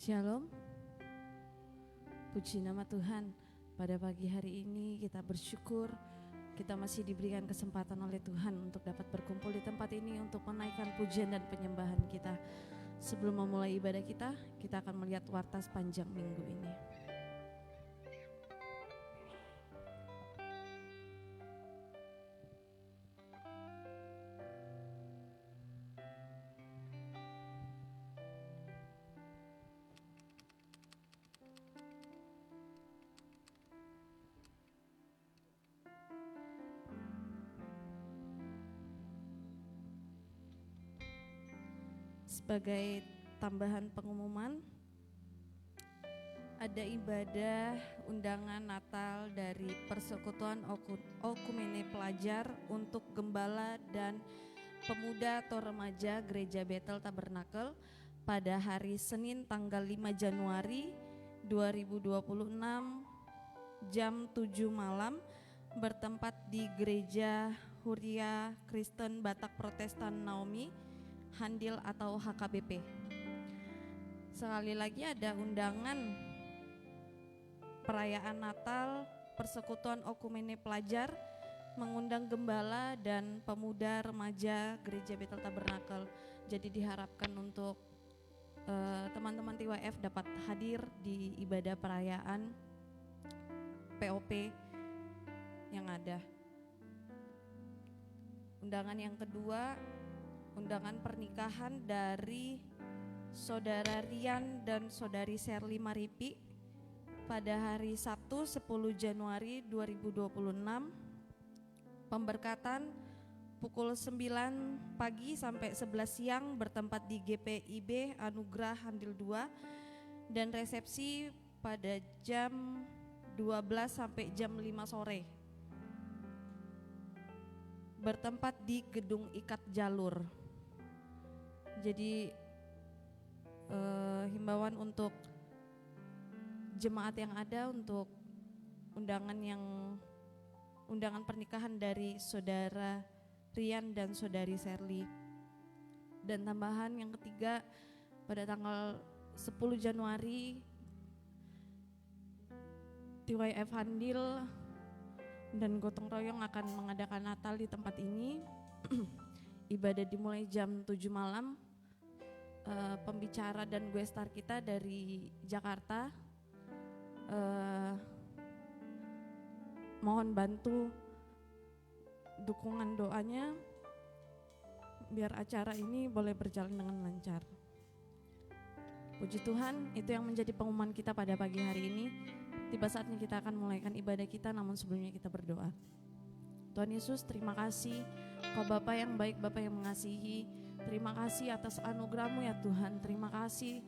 Shalom, puji nama Tuhan. Pada pagi hari ini kita bersyukur kita masih diberikan kesempatan oleh Tuhan untuk dapat berkumpul di tempat ini untuk menaikkan pujian dan penyembahan kita. Sebelum memulai ibadah kita akan melihat warta sepanjang minggu ini. Sebagai tambahan pengumuman, ada ibadah undangan Natal dari Persekutuan Okumene Pelajar untuk gembala dan pemuda atau remaja Gereja Bethel Tabernakel pada hari Senin tanggal 5 Januari 2026 jam 7 malam bertempat di Gereja Huria Kristen Batak Protestan Naomi Handil atau HKBP. Sekali lagi ada undangan perayaan Natal Persekutuan Okumene Pelajar mengundang gembala dan pemuda remaja Gereja Bethel Tabernakel. Jadi diharapkan untuk teman-teman TYF dapat hadir di ibadah perayaan POP yang ada. Undangan yang kedua, undangan pernikahan dari Saudara Rian dan Saudari Sherly Maripi pada hari Sabtu 10 Januari 2026. Pemberkatan pukul 9 pagi sampai 11 siang bertempat di GPIB Anugerah Handil 2 dan resepsi pada jam 12 sampai jam 5 sore. Bertempat di Gedung Ikat Jalur. Jadi himbauan untuk jemaat yang ada untuk undangan pernikahan dari Saudara Rian dan Saudari Sherly. Dan tambahan yang ketiga, pada tanggal 10 Januari TYF Handil dan Gotong Royong akan mengadakan Natal di tempat ini. Ibadah dimulai jam 7 malam. Pembicara dan gue star kita dari Jakarta. Mohon bantu dukungan doanya biar acara ini boleh berjalan dengan lancar. Puji Tuhan, itu yang menjadi pengumuman kita pada pagi hari ini. Tiba saatnya kita akan mulaikan ibadah kita, namun sebelumnya kita berdoa. Tuhan Yesus, terima kasih Kau Bapa yang baik, Bapa yang mengasihi. Terima kasih atas anugerah-Mu ya Tuhan. Terima kasih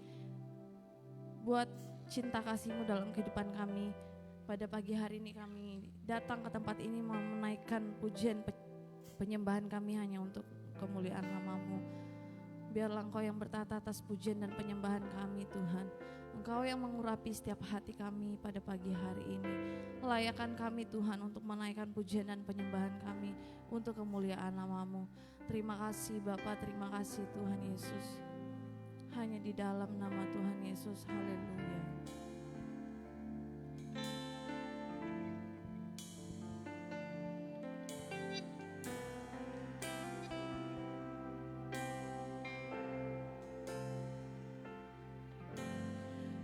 buat cinta kasih-Mu dalam kehidupan kami. Pada pagi hari ini kami datang ke tempat ini mau menaikkan pujian penyembahan kami hanya untuk kemuliaan nama-Mu. Biarlah Engkau yang bertata atas pujian dan penyembahan kami Tuhan. Engkau yang mengurapi setiap hati kami pada pagi hari ini. Layakkan kami Tuhan untuk menaikkan pujian dan penyembahan kami untuk kemuliaan nama-Mu. Terima kasih Bapa, terima kasih Tuhan Yesus. Hanya di dalam nama Tuhan Yesus, haleluya.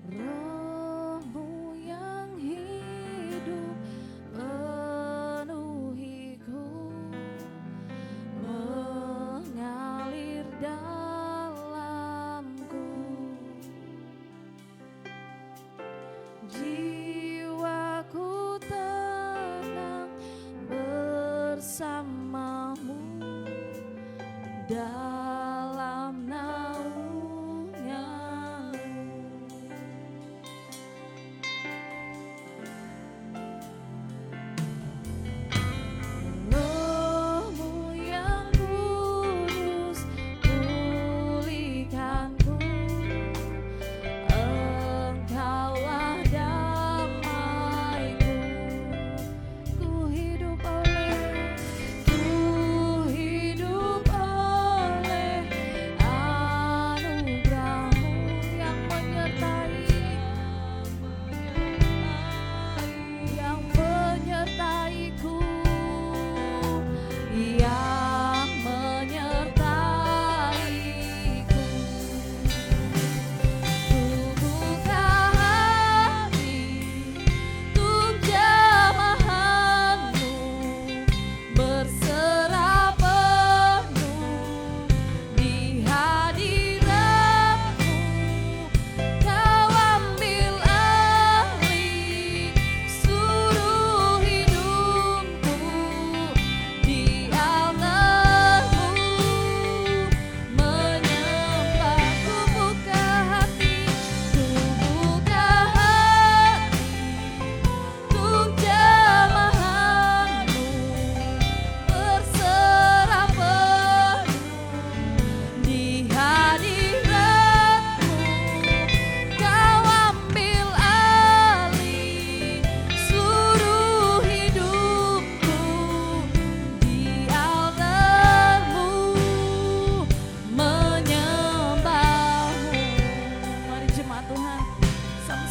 Roh-Mu yang hidup penuhiku, mengalir dalamku.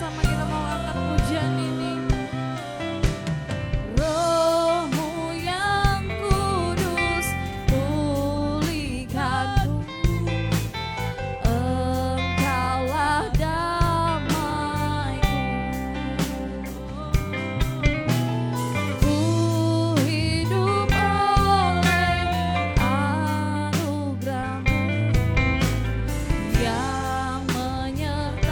bersama-sama kita mau angkat pujian ini. Rohmu yang kudus pulihkanku, Engkaulah damaiku. Ku hidup oleh anugerah-Mu yang menyertai,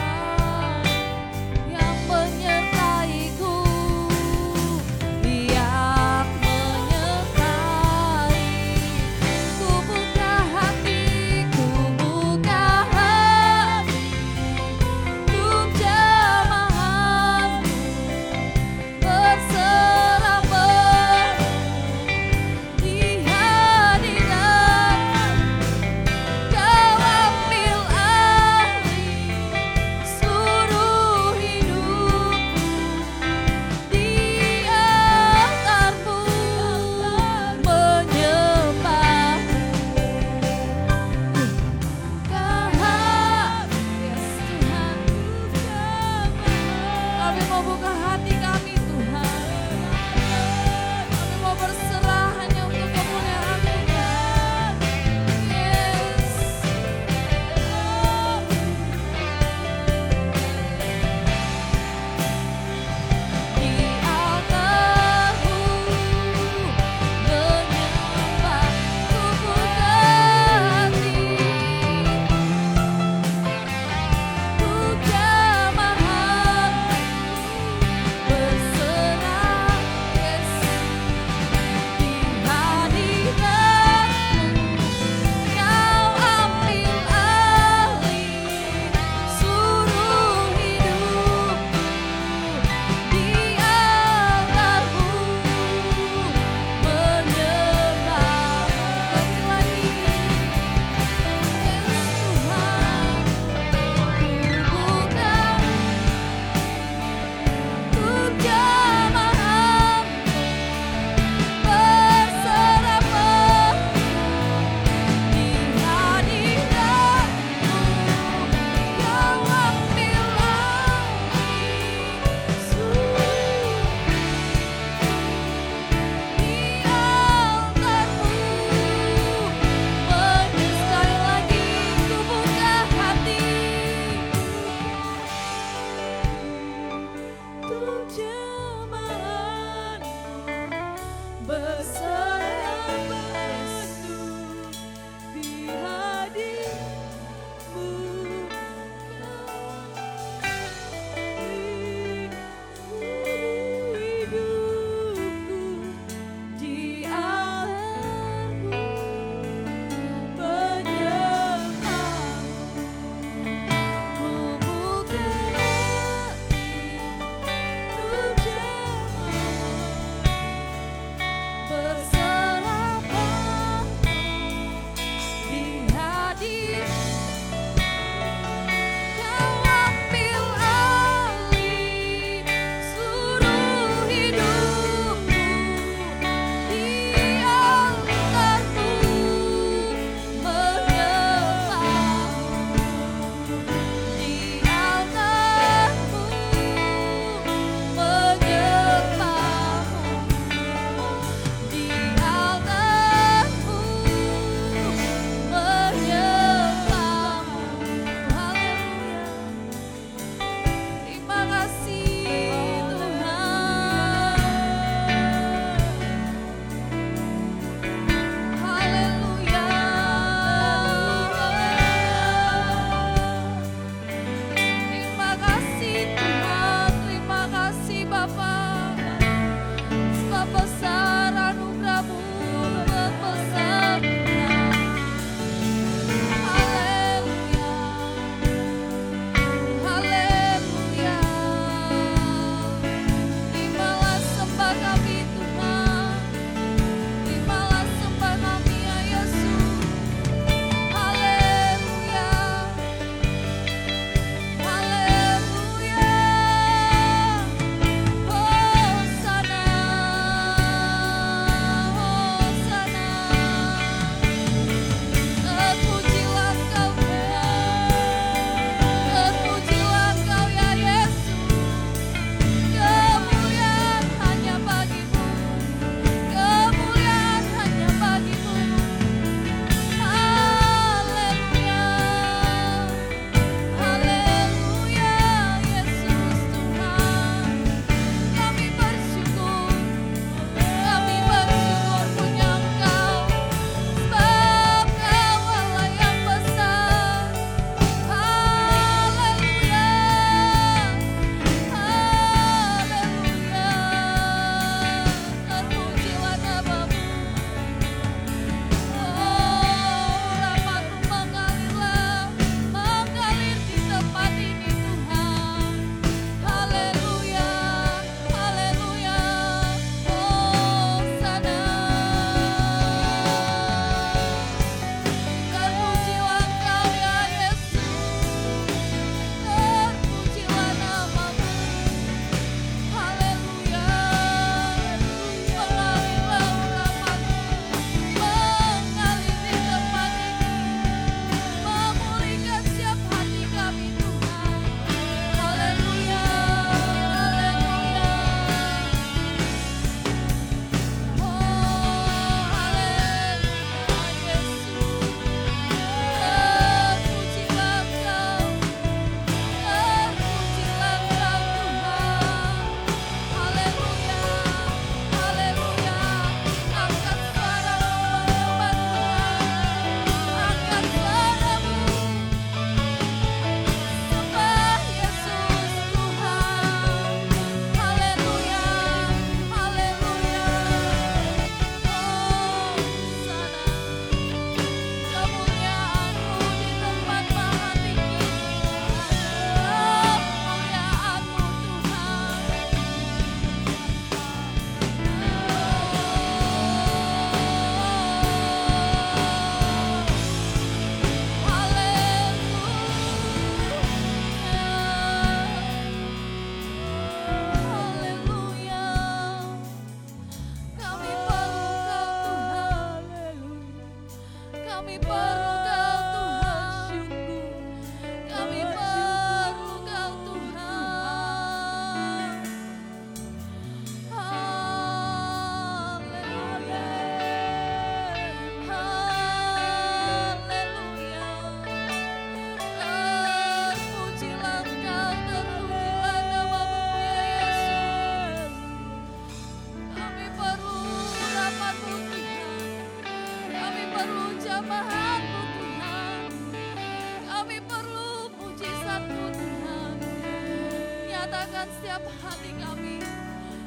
nyatakan setiap hati kami.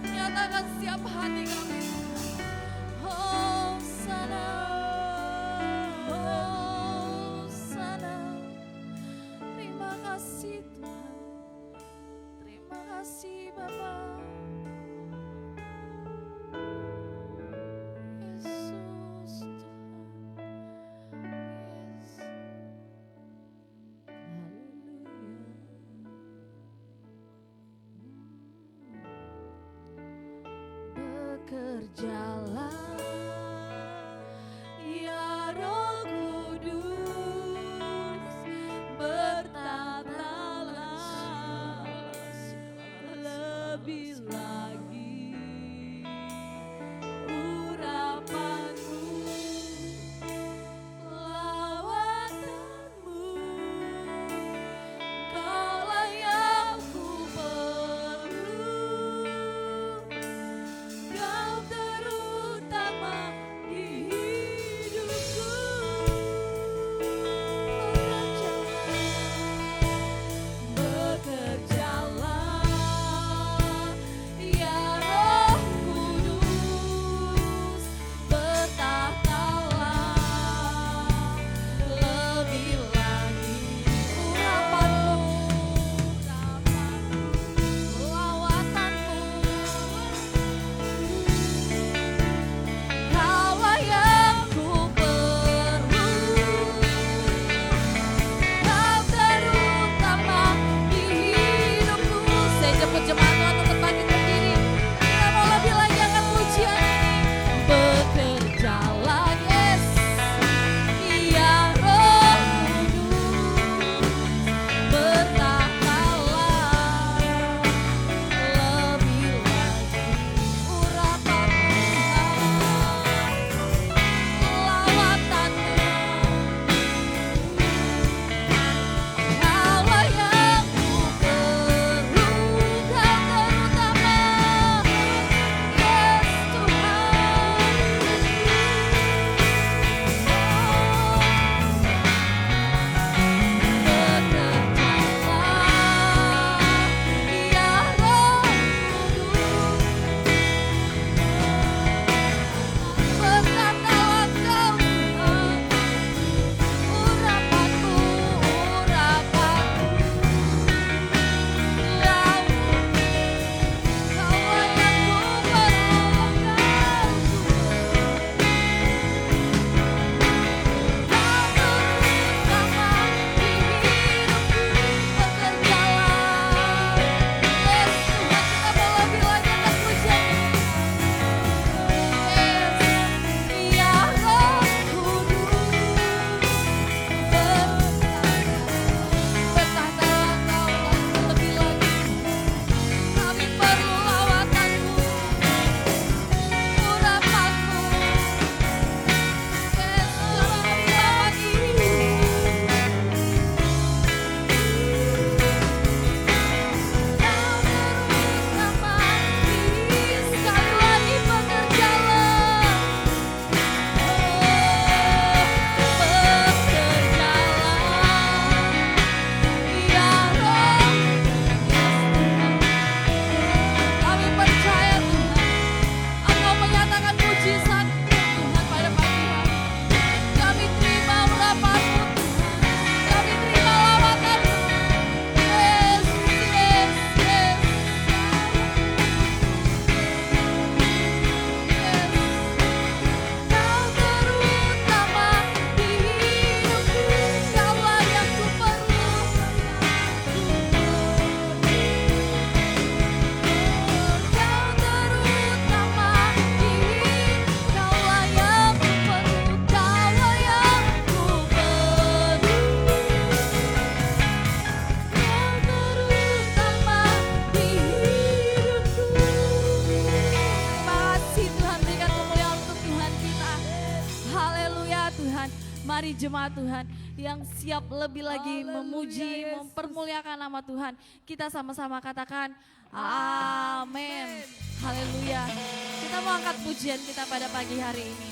Nyatakan setiap hati kami. Oh sana, oh sana. Terima kasih Tuhan. Terima kasih Bapa. Yesus Tuhan. Yes. Bekerjalah ya Roh Kudus, bertatalah lebih lagi urapanmu, lawatanmu, kaulah yang ku perlu. Kau terutama di hidupku. Bekerjalah ya Roh Kudus, bertahtalah lebih lagi urapanmu, lawatanmu. Kaulah yang ku perlu, Kau terutama di hidupku. Saya jemput jemaat Tuhan untuk bangkit berdiri. Kita mau lebih lagi angkat pujian ini. Bekerjalah yes, ya Roh Kudus, bertahtalah lebih lagi urapanmu, lawatanmu. Kaulah yang ku perlu, Kau terutama, yes Mari jemaat Tuhan yang siap lebih lagi memuji, mempermuliakan nama Tuhan. Kita sama-sama katakan amin. Haleluya. Kita mau angkat pujian kita pada pagi hari ini.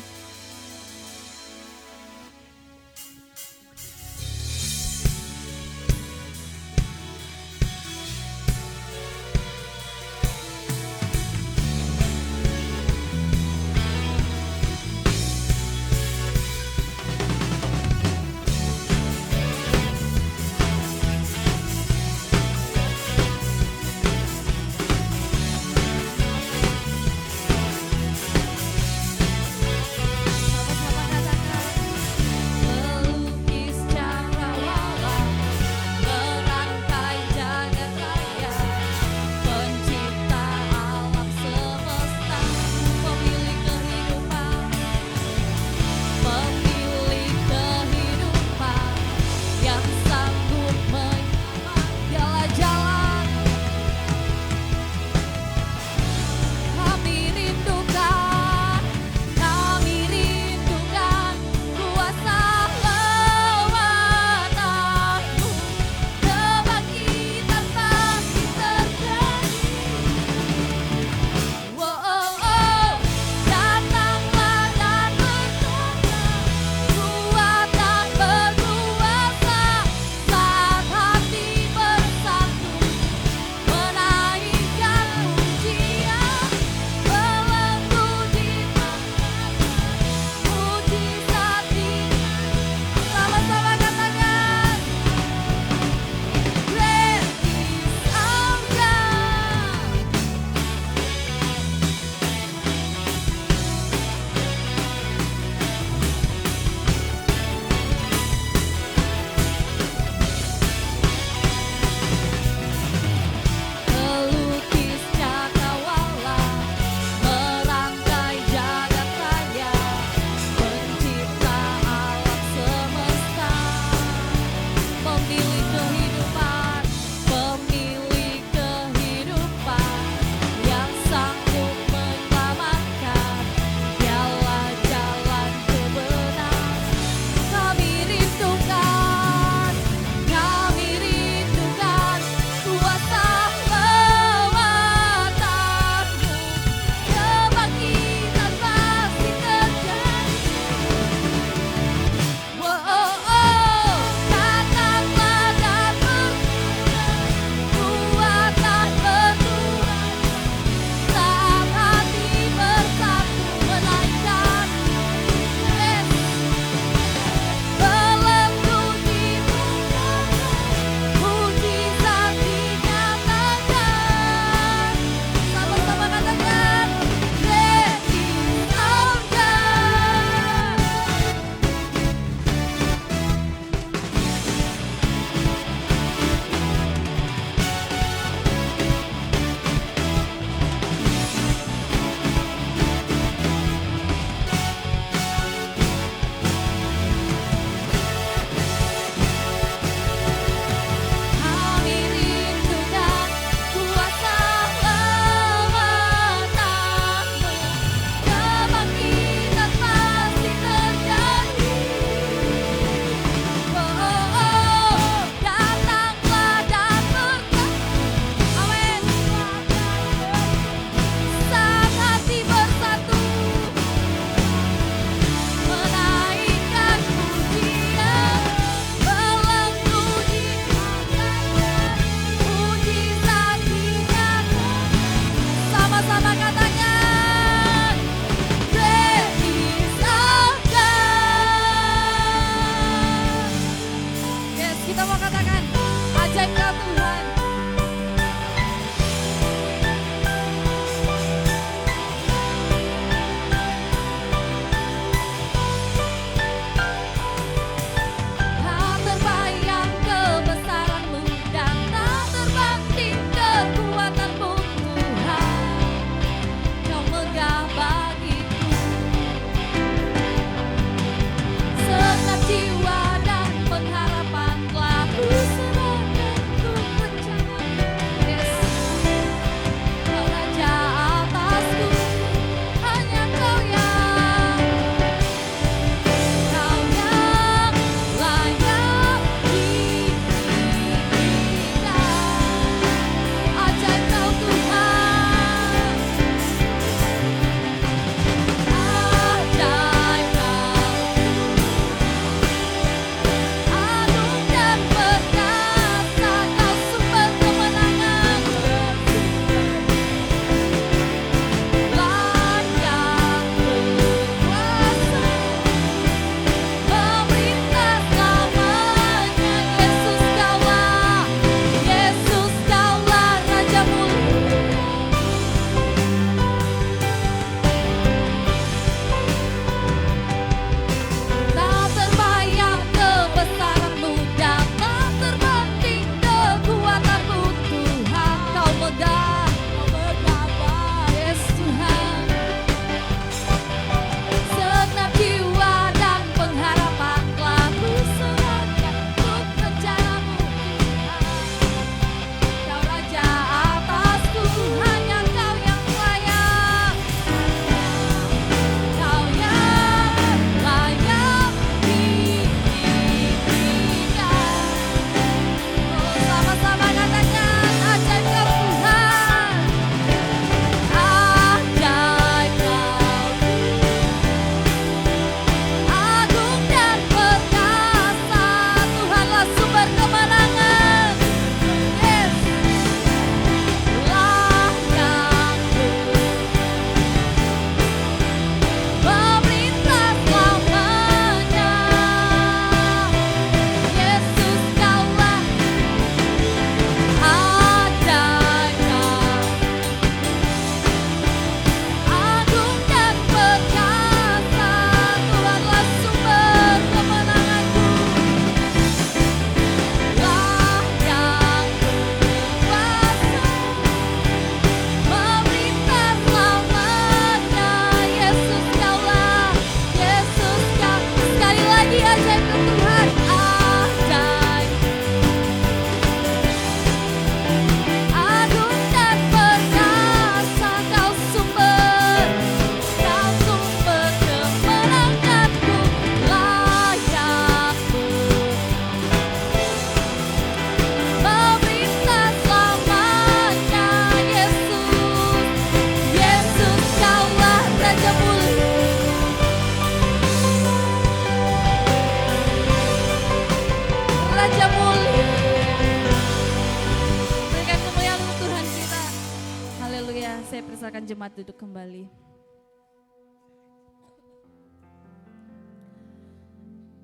Ya, saya persilakan jemaat duduk kembali.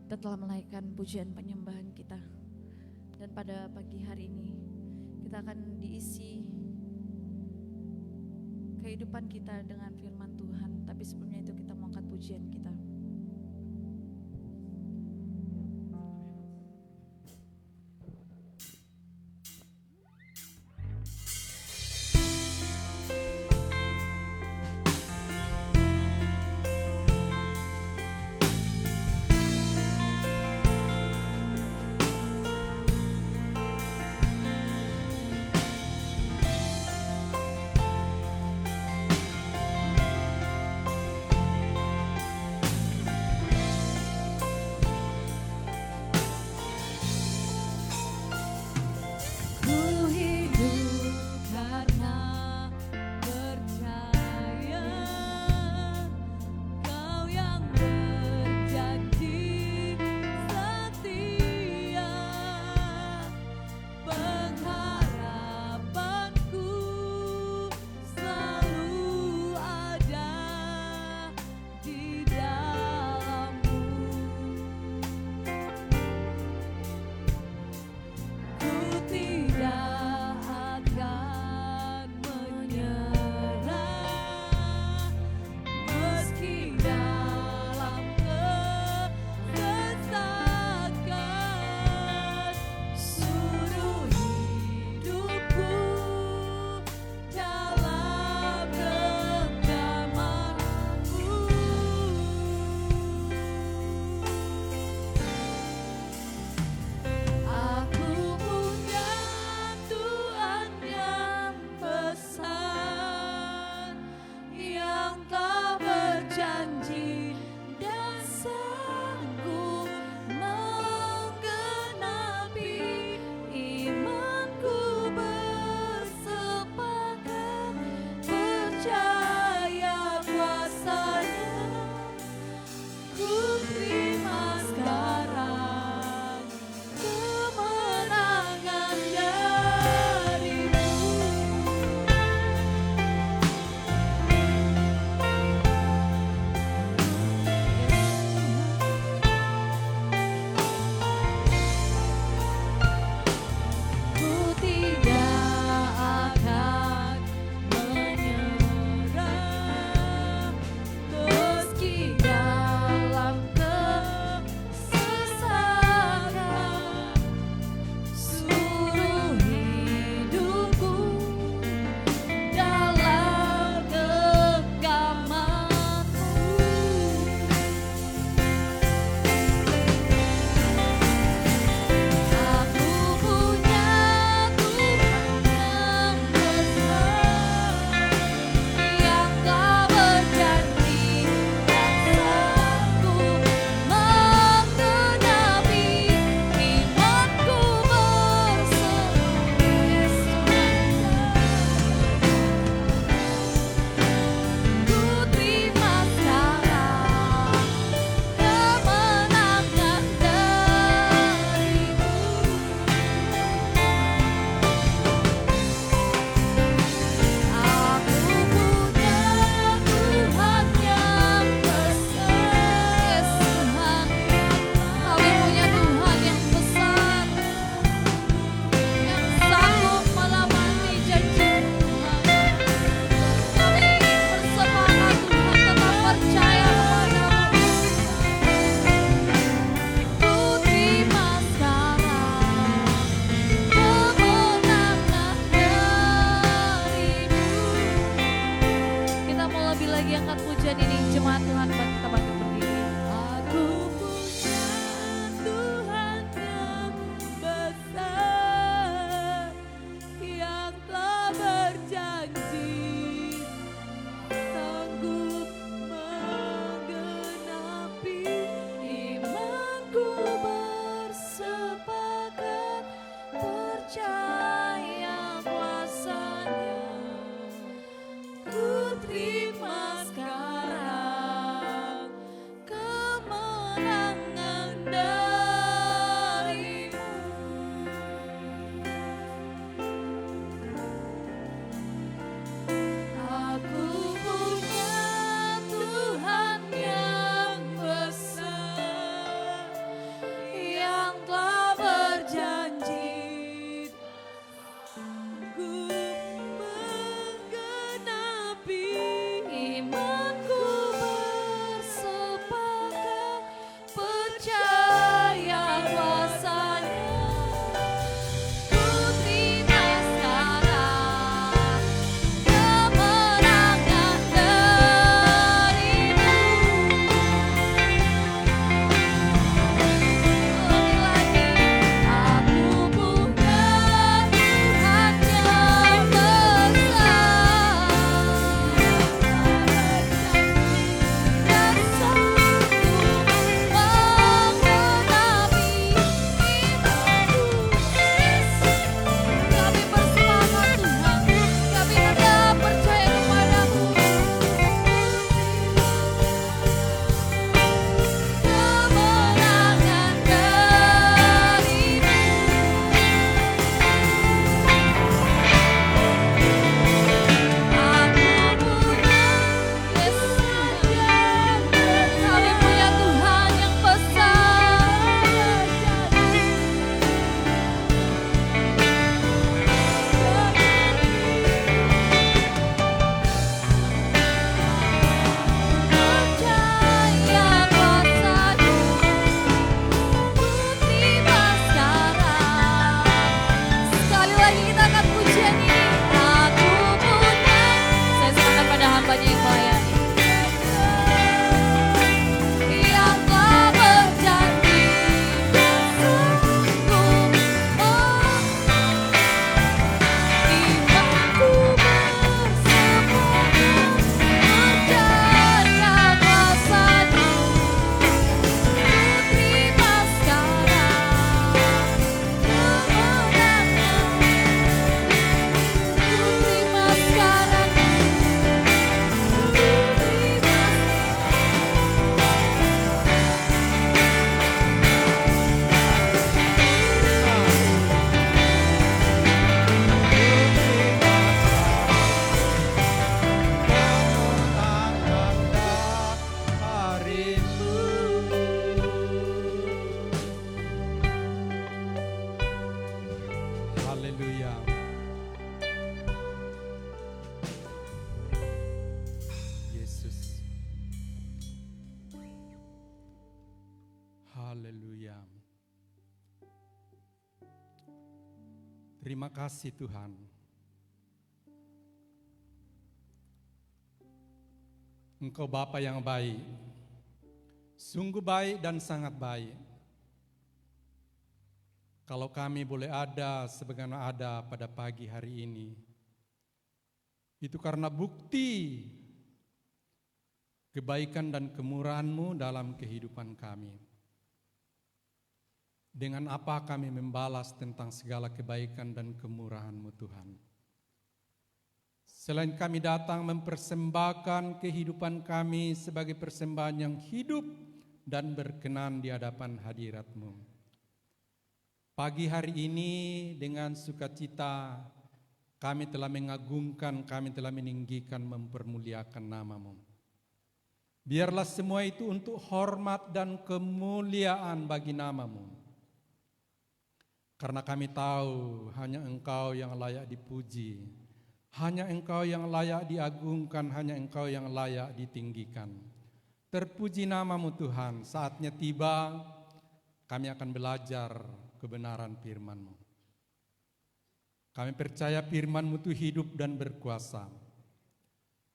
Kita telah menaikkan pujian penyembahan kita. Dan pada pagi hari ini, kita akan diisi kehidupan kita dengan firman Tuhan. Tapi sebelumnya itu kita mau angkat pujian kita. Terima kasih Tuhan. Engkau Bapa yang baik, sungguh baik dan sangat baik. Kalau kami boleh ada sebagaimana ada pada pagi hari ini, itu karena bukti kebaikan dan kemurahan-Mu dalam kehidupan kami. Dengan apa kami membalas tentang segala kebaikan dan kemurahan-Mu Tuhan. Selain kami datang mempersembahkan kehidupan kami sebagai persembahan yang hidup dan berkenan di hadapan hadirat-Mu. Pagi hari ini dengan sukacita kami telah mengagungkan, kami telah meninggikan, mempermuliakan nama-Mu. Biarlah semua itu untuk hormat dan kemuliaan bagi nama-Mu. Karena kami tahu hanya Engkau yang layak dipuji, hanya Engkau yang layak diagungkan, hanya Engkau yang layak ditinggikan. Terpuji nama-Mu Tuhan, saatnya tiba kami akan belajar kebenaran firman-Mu. Kami percaya firman-Mu itu hidup dan berkuasa.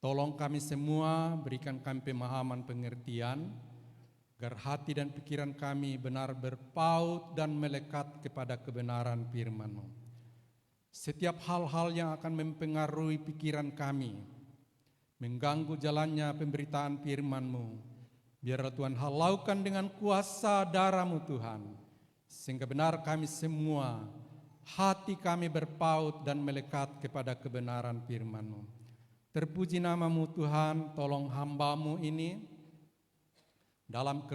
Tolong kami semua, berikan kami pemahaman pengertian, agar hati dan pikiran kami benar berpaut dan melekat kepada kebenaran firman-Mu. Setiap hal-hal yang akan mempengaruhi pikiran kami, mengganggu jalannya pemberitaan firman-Mu, biarlah Tuhan halaukan dengan kuasa darah-Mu Tuhan, sehingga benar kami semua, hati kami berpaut dan melekat kepada kebenaran firman-Mu. Terpuji nama-Mu Tuhan, tolong hamba-Mu ini, dalam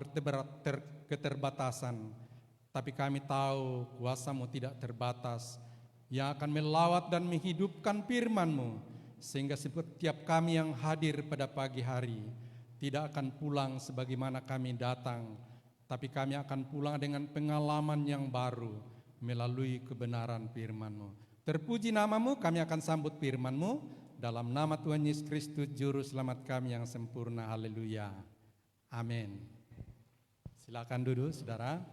keterbatasan, tapi kami tahu kuasa-Mu tidak terbatas, yang akan melawat dan menghidupkan firman-Mu, sehingga setiap kami yang hadir pada pagi hari tidak akan pulang sebagaimana kami datang, tapi kami akan pulang dengan pengalaman yang baru melalui kebenaran firman-Mu. Terpuji nama-Mu, kami akan sambut firman-Mu dalam nama Tuhan Yesus Kristus, Juru Selamat kami yang sempurna. Haleluya. Amin. Silakan duduk, saudara.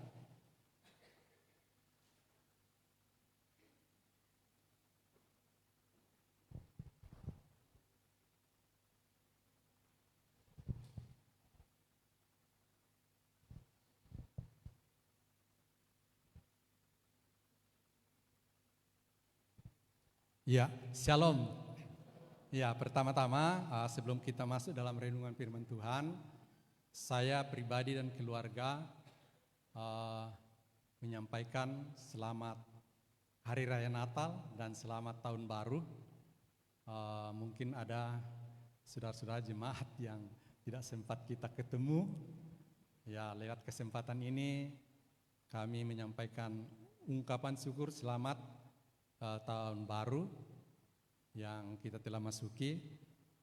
Ya, shalom. Ya, pertama-tama sebelum kita masuk dalam renungan firman Tuhan, saya pribadi dan keluarga menyampaikan selamat Hari Raya Natal dan selamat Tahun Baru. Mungkin ada saudara-saudara jemaat yang tidak sempat kita ketemu. Ya, lewat kesempatan ini kami menyampaikan ungkapan syukur selamat Tahun Baru yang kita telah masuki,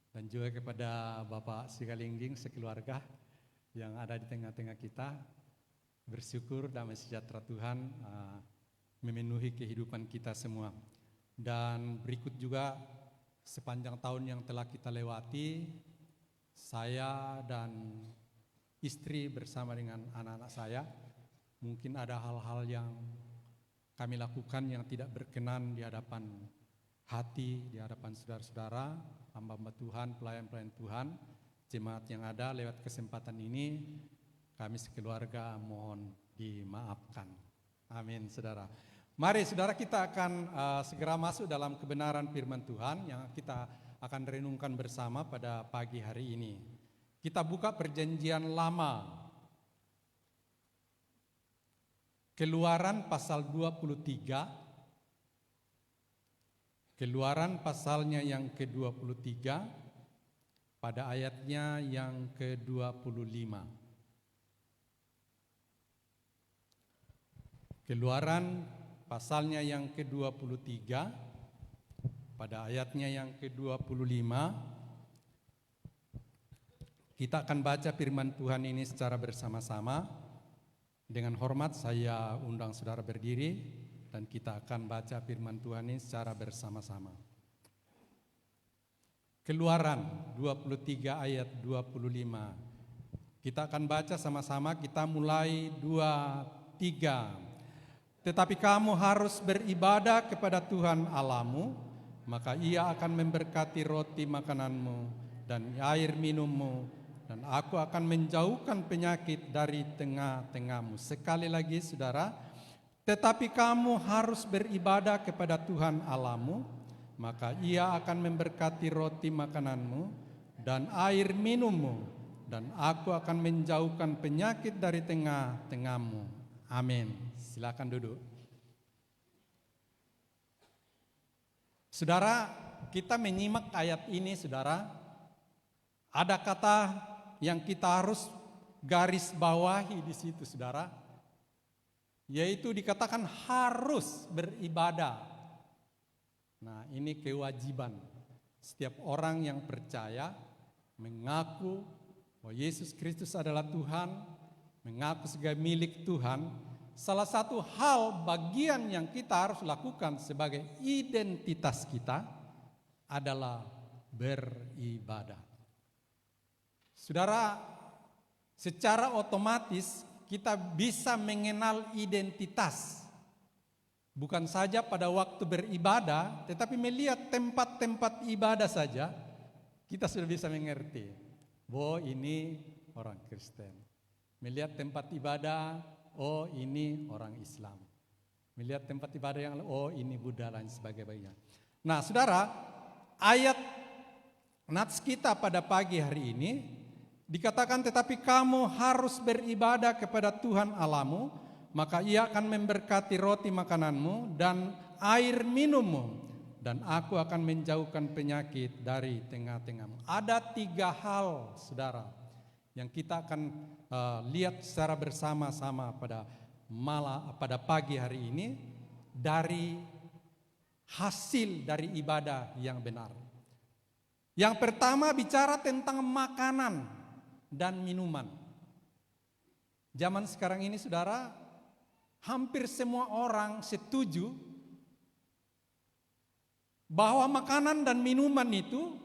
dan juga kepada Bapak Sigalingging sekeluarga yang ada di tengah-tengah kita. Bersyukur damai sejahtera Tuhan memenuhi kehidupan kita semua. Dan berikut juga sepanjang tahun yang telah kita lewati, saya dan istri bersama dengan anak-anak saya, mungkin ada hal-hal yang kami lakukan yang tidak berkenan di hadapan hati, di hadapan saudara-saudara, hamba-hamba Tuhan, pelayan-pelayan Tuhan, jemaat yang ada. Lewat kesempatan ini kami sekeluarga mohon dimaafkan. Amin, saudara. Mari saudara, kita akan segera masuk dalam kebenaran firman Tuhan yang kita akan renungkan bersama pada pagi hari ini. Kita buka Perjanjian Lama, Keluaran pasal 23, Keluaran pasalnya yang ke-23 pada ayatnya yang ke-25. Keluaran pasalnya yang ke-23 pada ayatnya yang ke-25. Kita akan baca firman Tuhan ini secara bersama-sama. Dengan hormat saya undang saudara berdiri dan kita akan baca firman Tuhan ini secara bersama-sama. Keluaran 23 ayat 25. Kita akan baca sama-sama, kita mulai 2, 3. Tetapi kamu harus beribadah kepada Tuhan Allahmu, maka Ia akan memberkati roti makananmu dan air minummu, dan aku akan menjauhkan penyakit dari tengah-tengahmu. Sekali lagi saudara, tetapi kamu harus beribadah kepada Tuhan Allahmu, maka Ia akan memberkati roti makananmu dan air minummu, dan aku akan menjauhkan penyakit dari tengah-tengahmu. Amin. Silakan duduk. Saudara, kita menyimak ayat ini, saudara. Ada kata yang kita harus garis bawahi di situ, saudara. Yaitu dikatakan harus beribadah. Nah, ini kewajiban setiap orang yang percaya, mengaku bahwa Yesus Kristus adalah Tuhan, mengaku sebagai milik Tuhan. Salah satu hal bagian yang kita harus lakukan sebagai identitas kita adalah beribadah. Saudara, secara otomatis kita bisa mengenal identitas. Bukan saja pada waktu beribadah, tetapi melihat tempat-tempat ibadah saja, kita sudah bisa mengerti bahwa ini orang Kristen. Melihat tempat ibadah, oh ini orang Islam. Melihat tempat ibadah yang lain, oh ini Buddha dan sebagainya. Nah saudara, ayat nats kita pada pagi hari ini dikatakan, tetapi kamu harus beribadah kepada Tuhan Allahmu, maka Ia akan memberkati roti makananmu dan air minummu, dan aku akan menjauhkan penyakit dari tengah-tengahmu. Ada 3 hal, saudara, yang kita akan lihat secara bersama-sama pada pagi hari ini dari hasil dari ibadah yang benar. Yang pertama bicara tentang makanan dan minuman. Zaman sekarang ini, saudara, hampir semua orang setuju bahwa makanan dan minuman itu,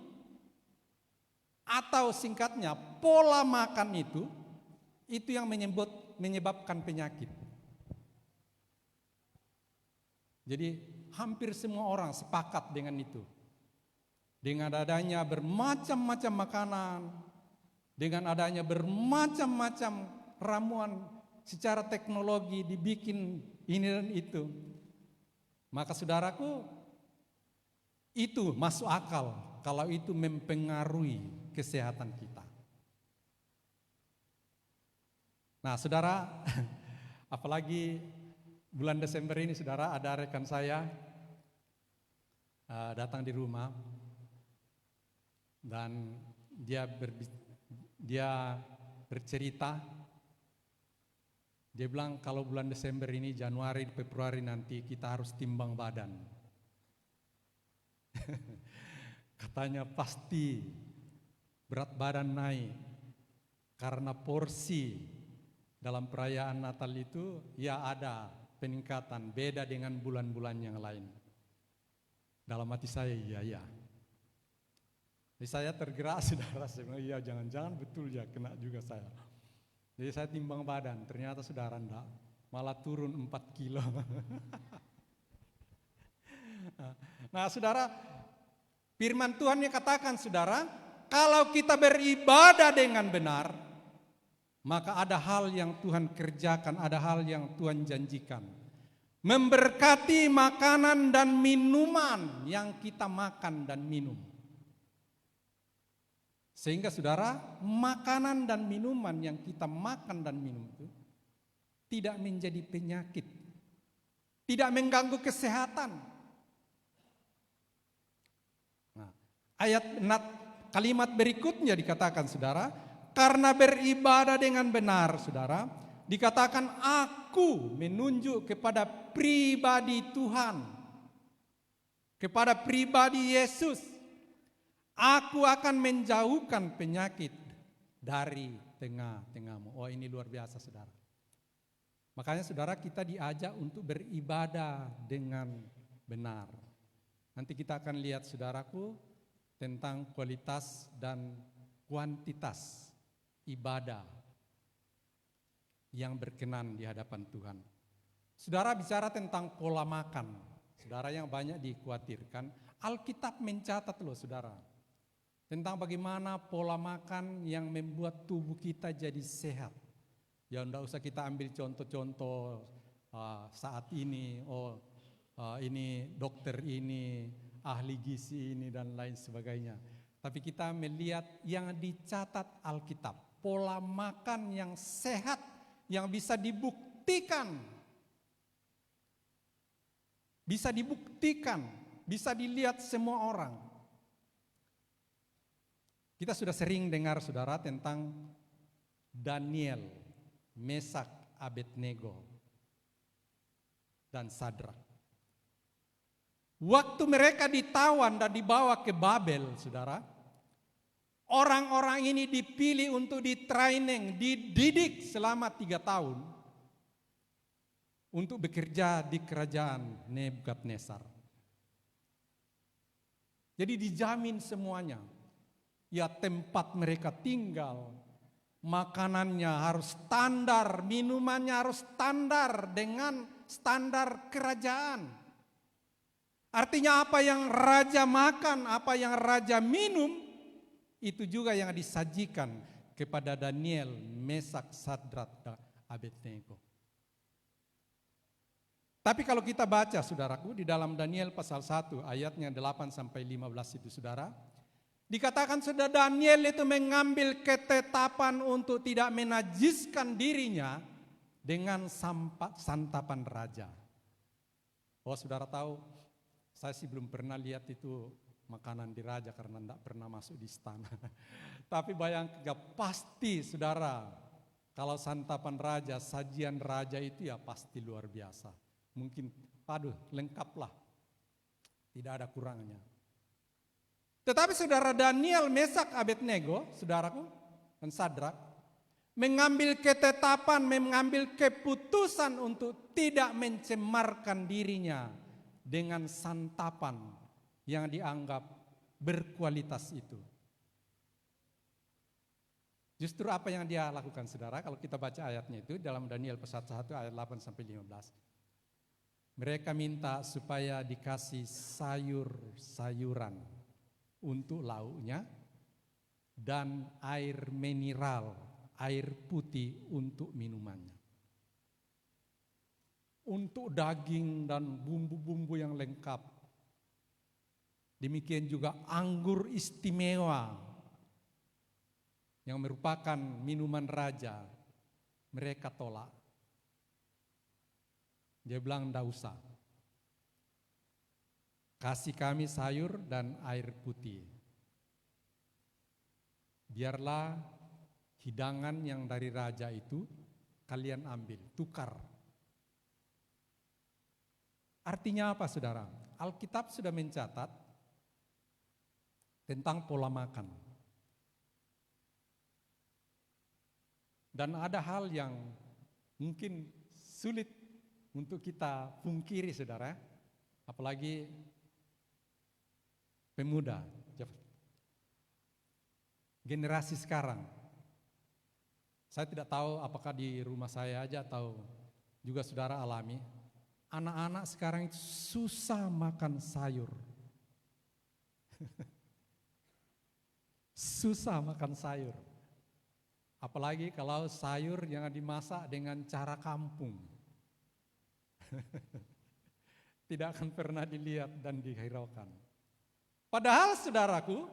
atau singkatnya pola makan itu yang menyebabkan penyakit. Jadi hampir semua orang sepakat dengan itu. Dengan adanya bermacam-macam makanan, dengan adanya bermacam-macam ramuan secara teknologi dibikin ini dan itu, maka saudaraku, itu masuk akal kalau itu mempengaruhi kesehatan kita. Nah saudara, apalagi bulan Desember ini, saudara, ada rekan saya datang di rumah dan dia bercerita. Dia bilang kalau bulan Desember ini, Januari, Februari nanti kita harus timbang badan. Katanya pasti berat badan naik karena porsi dalam perayaan Natal itu ya ada peningkatan, beda dengan bulan-bulan yang lain. Dalam hati saya, iya. Jadi saya tergerak, saudara, saya bilang, iya jangan-jangan betul ya, kena juga saya. Jadi saya timbang badan, ternyata saudara enggak, malah turun 4 kilo. Nah saudara, firman Tuhan yang katakan, saudara, kalau kita beribadah dengan benar, maka ada hal yang Tuhan kerjakan, ada hal yang Tuhan janjikan. Memberkati makanan dan minuman yang kita makan dan minum. Sehingga saudara, makanan dan minuman yang kita makan dan minum itu tidak menjadi penyakit, tidak mengganggu kesehatan. Nah, kalimat berikutnya dikatakan, saudara, karena beribadah dengan benar, saudara, dikatakan aku menunjuk kepada pribadi Tuhan, kepada pribadi Yesus. Aku akan menjauhkan penyakit dari tengah-tengahmu. Oh ini luar biasa, saudara. Makanya saudara, kita diajak untuk beribadah dengan benar. Nanti kita akan lihat, saudaraku, tentang kualitas dan kuantitas ibadah yang berkenan di hadapan Tuhan. Saudara bicara tentang pola makan, saudara yang banyak dikhawatirkan. Alkitab mencatat loh saudara, tentang bagaimana pola makan yang membuat tubuh kita jadi sehat. Ya enggak usah kita ambil contoh-contoh saat ini, ini dokter ini, ahli gizi ini dan lain sebagainya. Tapi kita melihat yang dicatat Alkitab, pola makan yang sehat, yang bisa dibuktikan, bisa dilihat semua orang. Kita sudah sering dengar saudara tentang Daniel, Mesak, Abednego, dan Sadrak. Waktu mereka ditawan dan dibawa ke Babel, saudara, orang-orang ini dipilih untuk di-training, dididik selama 3 tahun untuk bekerja di kerajaan Nebukadnezar. Jadi dijamin semuanya. Ya tempat mereka tinggal, makanannya harus standar, minumannya harus standar dengan standar kerajaan. Artinya apa yang raja makan, apa yang raja minum, itu juga yang disajikan kepada Daniel, Mesak, Sadrak, dan Abednego. Tapi kalau kita baca saudaraku di dalam Daniel pasal 1 ayatnya 8 sampai 15 itu saudara, dikatakan sudah Daniel itu mengambil ketetapan untuk tidak menajiskan dirinya dengan santapan raja. Oh saudara tahu, saya sih belum pernah lihat itu makanan di raja karena tidak pernah masuk di istana. Tapi bayangkan pasti saudara, kalau santapan raja, sajian raja itu ya pasti luar biasa. Mungkin, lengkaplah, tidak ada kurangnya. Tetapi saudara Daniel, Mesak, Abednego, saudaraku, dan Sadrak, mengambil ketetapan, mengambil keputusan untuk tidak mencemarkan dirinya dengan santapan yang dianggap berkualitas itu. Justru apa yang dia lakukan saudara, kalau kita baca ayatnya itu dalam Daniel pasal 1 ayat 8 sampai 15. Mereka minta supaya dikasih sayur-sayuran untuk lauknya dan air mineral, air putih untuk minumannya. Untuk daging dan bumbu-bumbu yang lengkap. Demikian juga anggur istimewa yang merupakan minuman raja, mereka tolak. Dia bilang enggak usah. Kasih kami sayur dan air putih. Biarlah hidangan yang dari raja itu kalian ambil, tukar. Artinya apa saudara? Alkitab sudah mencatat tentang pola makan. Dan ada hal yang mungkin sulit untuk kita pungkiri saudara, apalagi pemuda, generasi sekarang. Saya tidak tahu apakah di rumah saya aja atau juga saudara alami, anak-anak sekarang itu susah makan sayur. Susah makan sayur. Apalagi kalau sayur yang dimasak dengan cara kampung. Tidak akan pernah dilihat dan dihiraukan. Padahal saudaraku,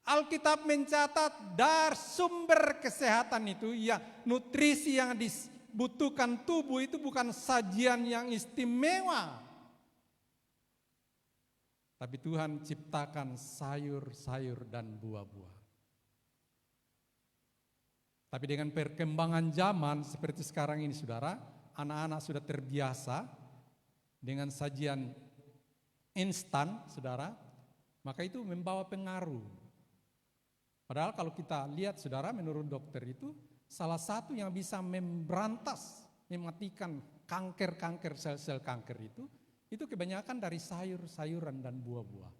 Alkitab mencatat dari sumber kesehatan itu, ya nutrisi yang dibutuhkan tubuh itu bukan sajian yang istimewa. Tapi Tuhan ciptakan sayur-sayur dan buah-buah. Tapi dengan perkembangan zaman seperti sekarang ini saudara, anak-anak sudah terbiasa dengan sajian instan, saudara, maka itu membawa pengaruh. Padahal kalau kita lihat, saudara, menurut dokter itu salah satu yang bisa memberantas, mematikan kanker-kanker, sel-sel kanker itu kebanyakan dari sayur-sayuran dan buah-buah.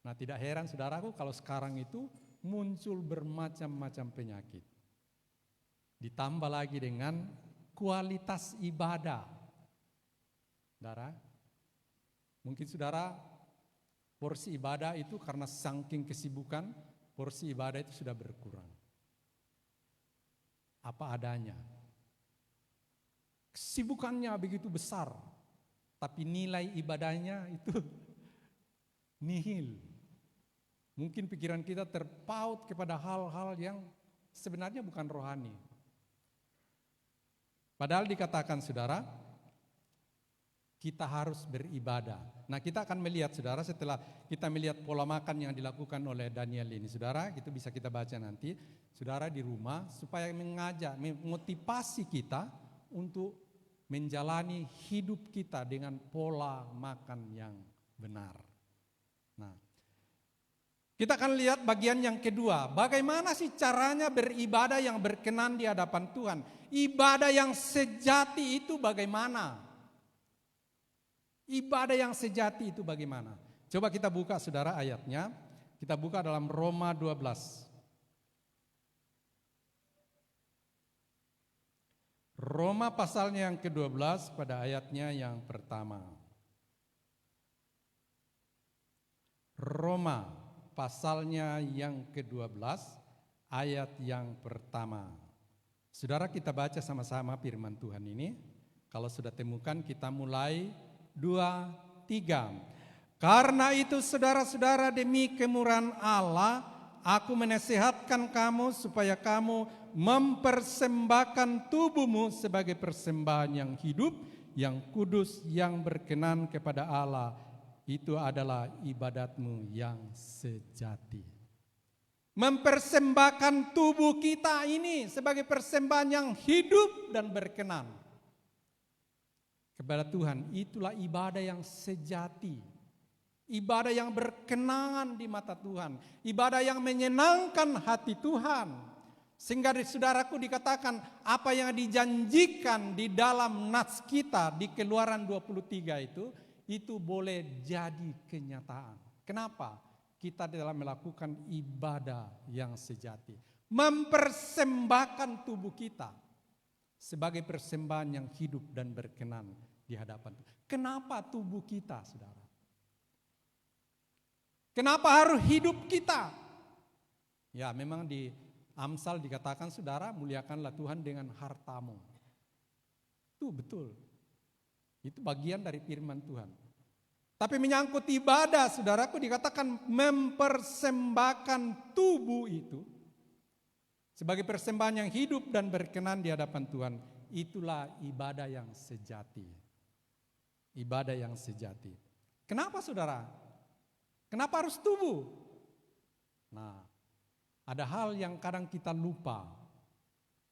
Nah, tidak heran, saudaraku, kalau sekarang itu muncul bermacam-macam penyakit. Ditambah lagi dengan kualitas ibadah. Saudara, mungkin saudara porsi ibadah itu karena saking kesibukan, porsi ibadah itu sudah berkurang. Apa adanya. Kesibukannya begitu besar, tapi nilai ibadahnya itu nihil. Mungkin pikiran kita terpaut kepada hal-hal yang sebenarnya bukan rohani. Padahal dikatakan saudara, kita harus beribadah. Nah, kita akan melihat saudara setelah kita melihat pola makan yang dilakukan oleh Daniel ini. Saudara, itu bisa kita baca nanti. Saudara di rumah supaya mengajak, memotivasi kita untuk menjalani hidup kita dengan pola makan yang benar. Nah, kita akan lihat bagian yang kedua. Bagaimana sih caranya beribadah yang berkenan di hadapan Tuhan? Ibadah yang sejati itu bagaimana? Ibadah yang sejati itu bagaimana? Coba kita buka saudara ayatnya. Kita buka dalam Roma 12. Roma pasalnya yang ke-12 pada ayatnya yang pertama. Roma pasalnya yang ke-12 ayat yang pertama. Saudara, kita baca sama-sama firman Tuhan ini. Kalau sudah temukan kita mulai 2, 3. Karena itu saudara-saudara, demi kemurahan Allah, aku menasihatkan kamu supaya kamu mempersembahkan tubuhmu sebagai persembahan yang hidup, yang kudus, yang berkenan kepada Allah. Itu adalah ibadatmu yang sejati. Mempersembahkan tubuh kita ini sebagai persembahan yang hidup dan berkenan kepada Tuhan, itulah ibadah yang sejati. Ibadah yang berkenan di mata Tuhan. Ibadah yang menyenangkan hati Tuhan. Sehingga di saudaraku dikatakan apa yang dijanjikan di dalam nats kita di Keluaran 23 itu boleh jadi kenyataan. Kenapa? Kita dalam melakukan ibadah yang sejati. Mempersembahkan tubuh kita sebagai persembahan yang hidup dan berkenan di hadapan Tuhan. Kenapa tubuh kita, saudara? Kenapa harus hidup kita? Ya, memang di Amsal dikatakan, saudara, muliakanlah Tuhan dengan hartamu. Itu betul. Itu bagian dari firman Tuhan. Tapi menyangkut ibadah, saudaraku, dikatakan mempersembahkan tubuh itu sebagai persembahan yang hidup dan berkenan di hadapan Tuhan. Itulah ibadah yang sejati. Ibadah yang sejati. Kenapa saudara? Kenapa harus tubuh? Nah, ada hal yang kadang kita lupa.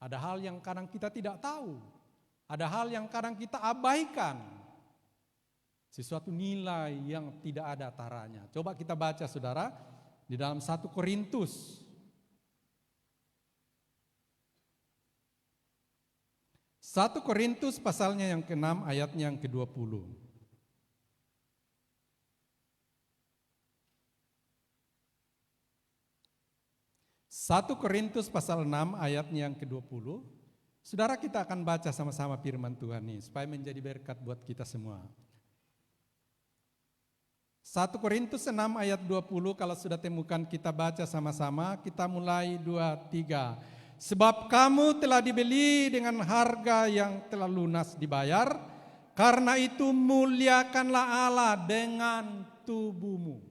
Ada hal yang kadang kita tidak tahu. Ada hal yang kadang kita abaikan. Sesuatu nilai yang tidak ada taranya. Coba kita baca saudara di dalam 1 Korintus. 1 Korintus pasalnya yang ke-6 ayatnya yang ke-20. 1 Korintus pasal 6 ayatnya yang ke-20. Saudara, kita akan baca sama-sama firman Tuhan ini supaya menjadi berkat buat kita semua. 1 Korintus 6 ayat 20, kalau sudah temukan kita baca sama-sama, kita mulai 2, 3. Sebab kamu telah dibeli dengan harga yang telah lunas dibayar, karena itu muliakanlah Allah dengan tubuhmu.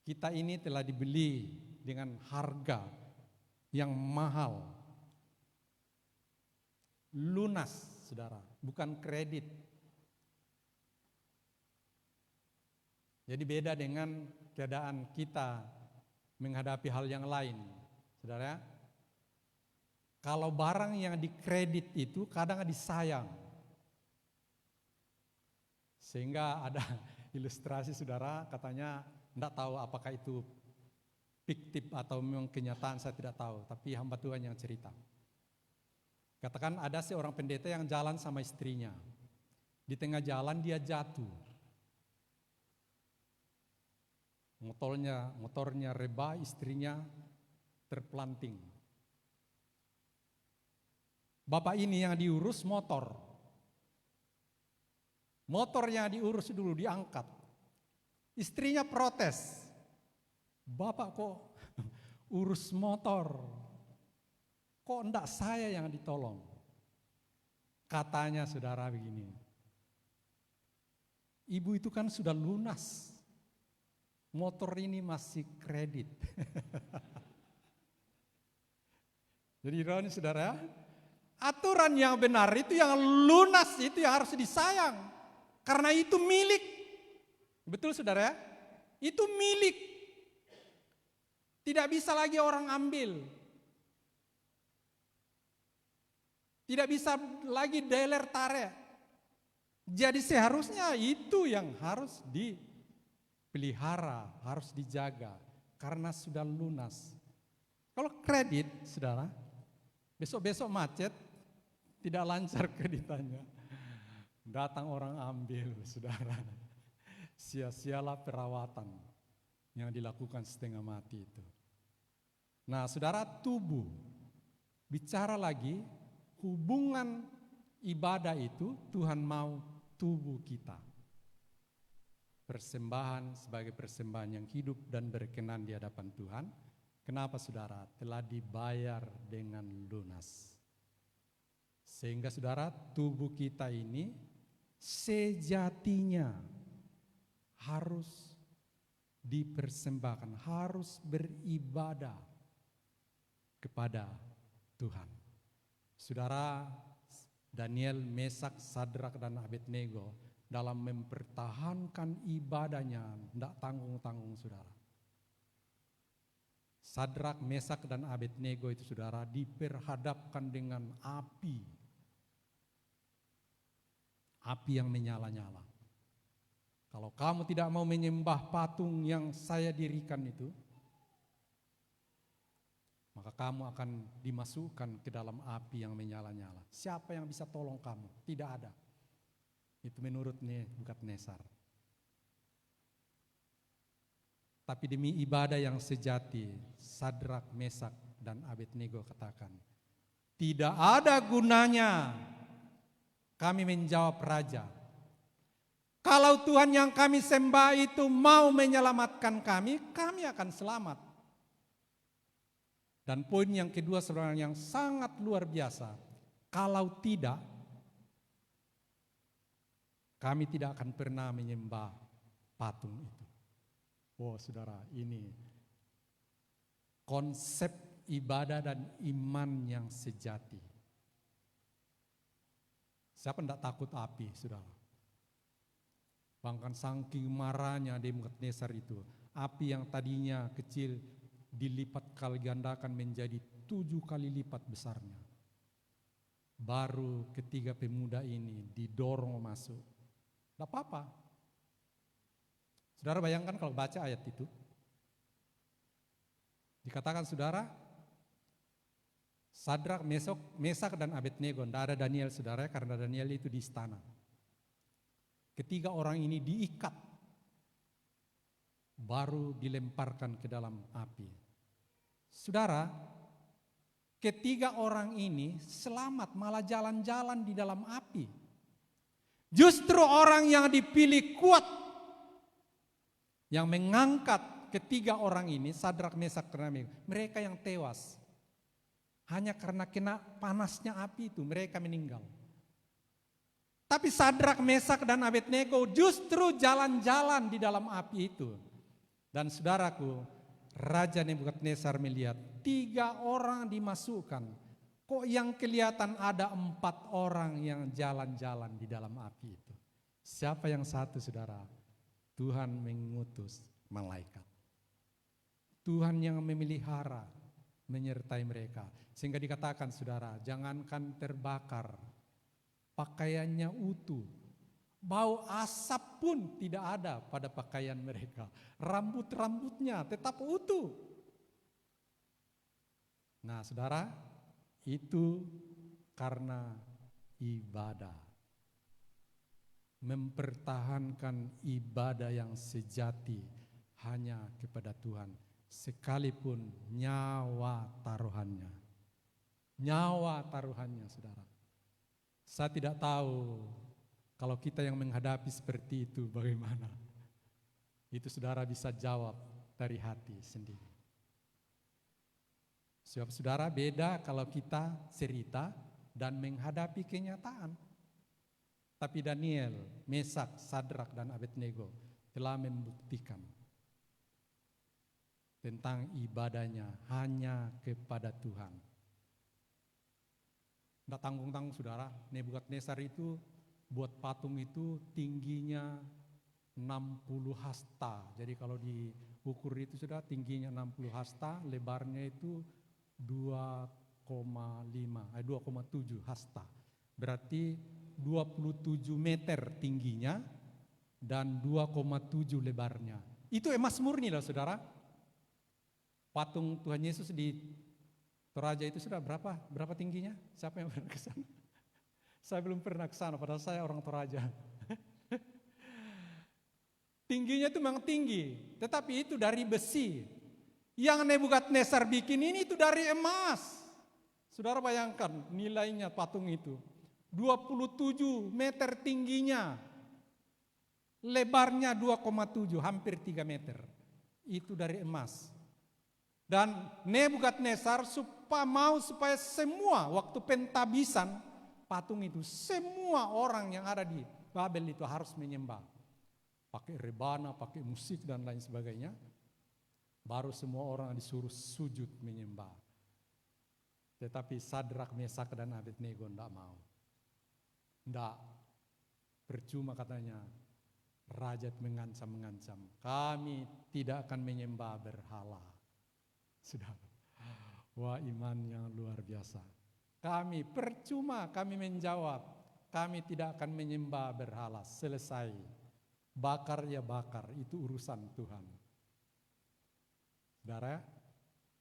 Kita ini telah dibeli dengan harga yang mahal. Lunas, saudara, bukan kredit. Jadi beda dengan keadaan kita menghadapi hal yang lain. Saudara, kalau barang yang dikredit itu kadang disayang. Sehingga ada ilustrasi saudara, katanya tidak tahu apakah itu fiktif atau memang kenyataan, saya tidak tahu. Tapi hamba Tuhan yang cerita. Katakan ada seorang pendeta yang jalan sama istrinya. Di tengah jalan dia jatuh. Motornya rebah, istrinya terpelanting. Bapak ini yang diurus motor. Motor yang diurus dulu, diangkat. Istrinya protes. Bapak kok urus motor? Kok enggak saya yang ditolong? Katanya saudara begini, ibu itu kan sudah lunas. Motor ini masih kredit. Jadi ironis saudara, aturan yang benar itu yang lunas itu yang harus disayang. Karena itu milik. Betul saudara? Itu milik. Tidak bisa lagi orang ambil. Tidak bisa lagi deler tarik. Jadi seharusnya itu yang harus dipelihara, harus dijaga. Karena sudah lunas. Kalau kredit, saudara, besok-besok macet, tidak lancar kreditannya. Datang orang ambil, saudara. Sia-sialah perawatan yang dilakukan setengah mati itu. Nah, saudara, tubuh. Bicara lagi, hubungan ibadah itu Tuhan mau tubuh kita. Persembahan sebagai persembahan yang hidup dan berkenan di hadapan Tuhan. Kenapa saudara? Telah dibayar dengan lunas. Sehingga saudara, tubuh kita ini sejatinya harus dipersembahkan, harus beribadah kepada Tuhan. Saudara, Daniel, Mesak, Sadrak, dan Abednego dalam mempertahankan ibadahnya tidak tanggung-tanggung saudara. Sadrak, Mesak, dan Abednego itu saudara diperhadapkan dengan api. Api yang menyala-nyala. Kalau kamu tidak mau menyembah patung yang saya dirikan itu, maka kamu akan dimasukkan ke dalam api yang menyala-nyala. Siapa yang bisa tolong kamu? Tidak ada. Itu menurut Nebukadnezar. Tapi demi ibadah yang sejati, Sadrak, Mesak, dan Abednego katakan, tidak ada gunanya kami menjawab raja. Kalau Tuhan yang kami sembah itu mau menyelamatkan kami, kami akan selamat. Dan poin yang kedua sebenarnya yang sangat luar biasa. Kalau tidak, kami tidak akan pernah menyembah patung itu. Oh saudara, ini konsep ibadah dan iman yang sejati. Siapa tidak takut api, saudara? Bahkan saking marahnya Nebukadnezar itu, api yang tadinya kecil dilipat kali gandakan menjadi 7 kali lipat besarnya. Baru ketiga pemuda ini didorong masuk. Tidak apa-apa. Saudara bayangkan kalau baca ayat itu. Dikatakan saudara, Sadrak, Mesak, dan Abednego. Tidak ada Daniel saudara, karena Daniel itu di istana. Ketiga orang ini diikat. Baru dilemparkan ke dalam api. Saudara, ketiga orang ini selamat malah jalan-jalan di dalam api. Justru orang yang dipilih kuat, yang mengangkat ketiga orang ini, Sadrak, Mesak, dan Abednego, mereka yang tewas. Hanya karena kena panasnya api itu mereka meninggal. Tapi Sadrak, Mesak, dan Abednego justru jalan-jalan di dalam api itu. Dan saudaraku, Raja Nebukadnezar melihat 3 orang dimasukkan. Kok yang kelihatan ada 4 orang yang jalan-jalan di dalam api itu. Siapa yang satu saudara? Tuhan mengutus malaikat. Tuhan yang memelihara, menyertai mereka. Sehingga dikatakan saudara, jangankan terbakar, pakaiannya utuh. Bau asap pun tidak ada pada pakaian mereka. Rambut-rambutnya tetap utuh. Nah saudara, itu karena ibadah. Mempertahankan ibadah yang sejati hanya kepada Tuhan, sekalipun nyawa taruhannya. Nyawa taruhannya, saudara. Saya tidak tahu kalau kita yang menghadapi seperti itu bagaimana. Itu saudara bisa jawab dari hati sendiri. Sebab saudara beda kalau kita cerita dan menghadapi kenyataan. Tapi Daniel, Mesak, Sadrak, dan Abednego telah membuktikan tentang ibadahnya hanya kepada Tuhan. Tidak tanggung-tanggung saudara, Nebukadnezar itu buat patung itu tingginya 60 hasta. Jadi kalau diukur itu sudah tingginya 60 hasta, lebarnya itu 2,7 hasta. Berarti 27 meter tingginya dan 2,7 lebarnya. Itu emas murni loh saudara. Patung Tuhan Yesus di Toraja itu sudah berapa tingginya? Siapa yang pernah ke sana? Saya belum pernah ke sana, padahal saya orang Toraja. Tingginya itu memang tinggi, tetapi itu dari besi. Yang Nebukadnezar bikin ini itu dari emas. Saudara bayangkan nilainya patung itu. 27 meter tingginya. Lebarnya 2,7, hampir 3 meter. Itu dari emas. Dan Nebukadnezar supaya semua waktu pentabisan patung itu, semua orang yang ada di Babel itu harus menyembah. Pakai rebana, pakai musik dan lain sebagainya. Baru semua orang disuruh sujud menyembah. Tetapi Sadrak, Mesak, dan Abednego tidak mau. Tidak, percuma katanya. Raja mengancam. Kami tidak akan menyembah berhala. Sudah, wah iman yang luar biasa. Kami percuma kami menjawab, kami tidak akan menyembah berhala. Selesai, bakar ya bakar, itu urusan Tuhan. Saudara,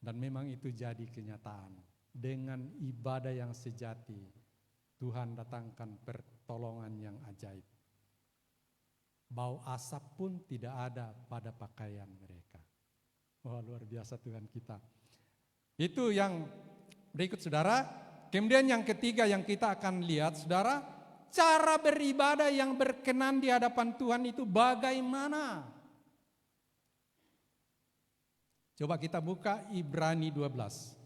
dan memang itu jadi kenyataan. Dengan ibadah yang sejati, Tuhan datangkan pertolongan yang ajaib. Bau asap pun tidak ada pada pakaian mereka. Wah luar biasa Tuhan kita. Itu yang berikut saudara. Kemudian yang ketiga yang kita akan lihat saudara, cara beribadah yang berkenan di hadapan Tuhan itu bagaimana? Coba kita buka Ibrani 12.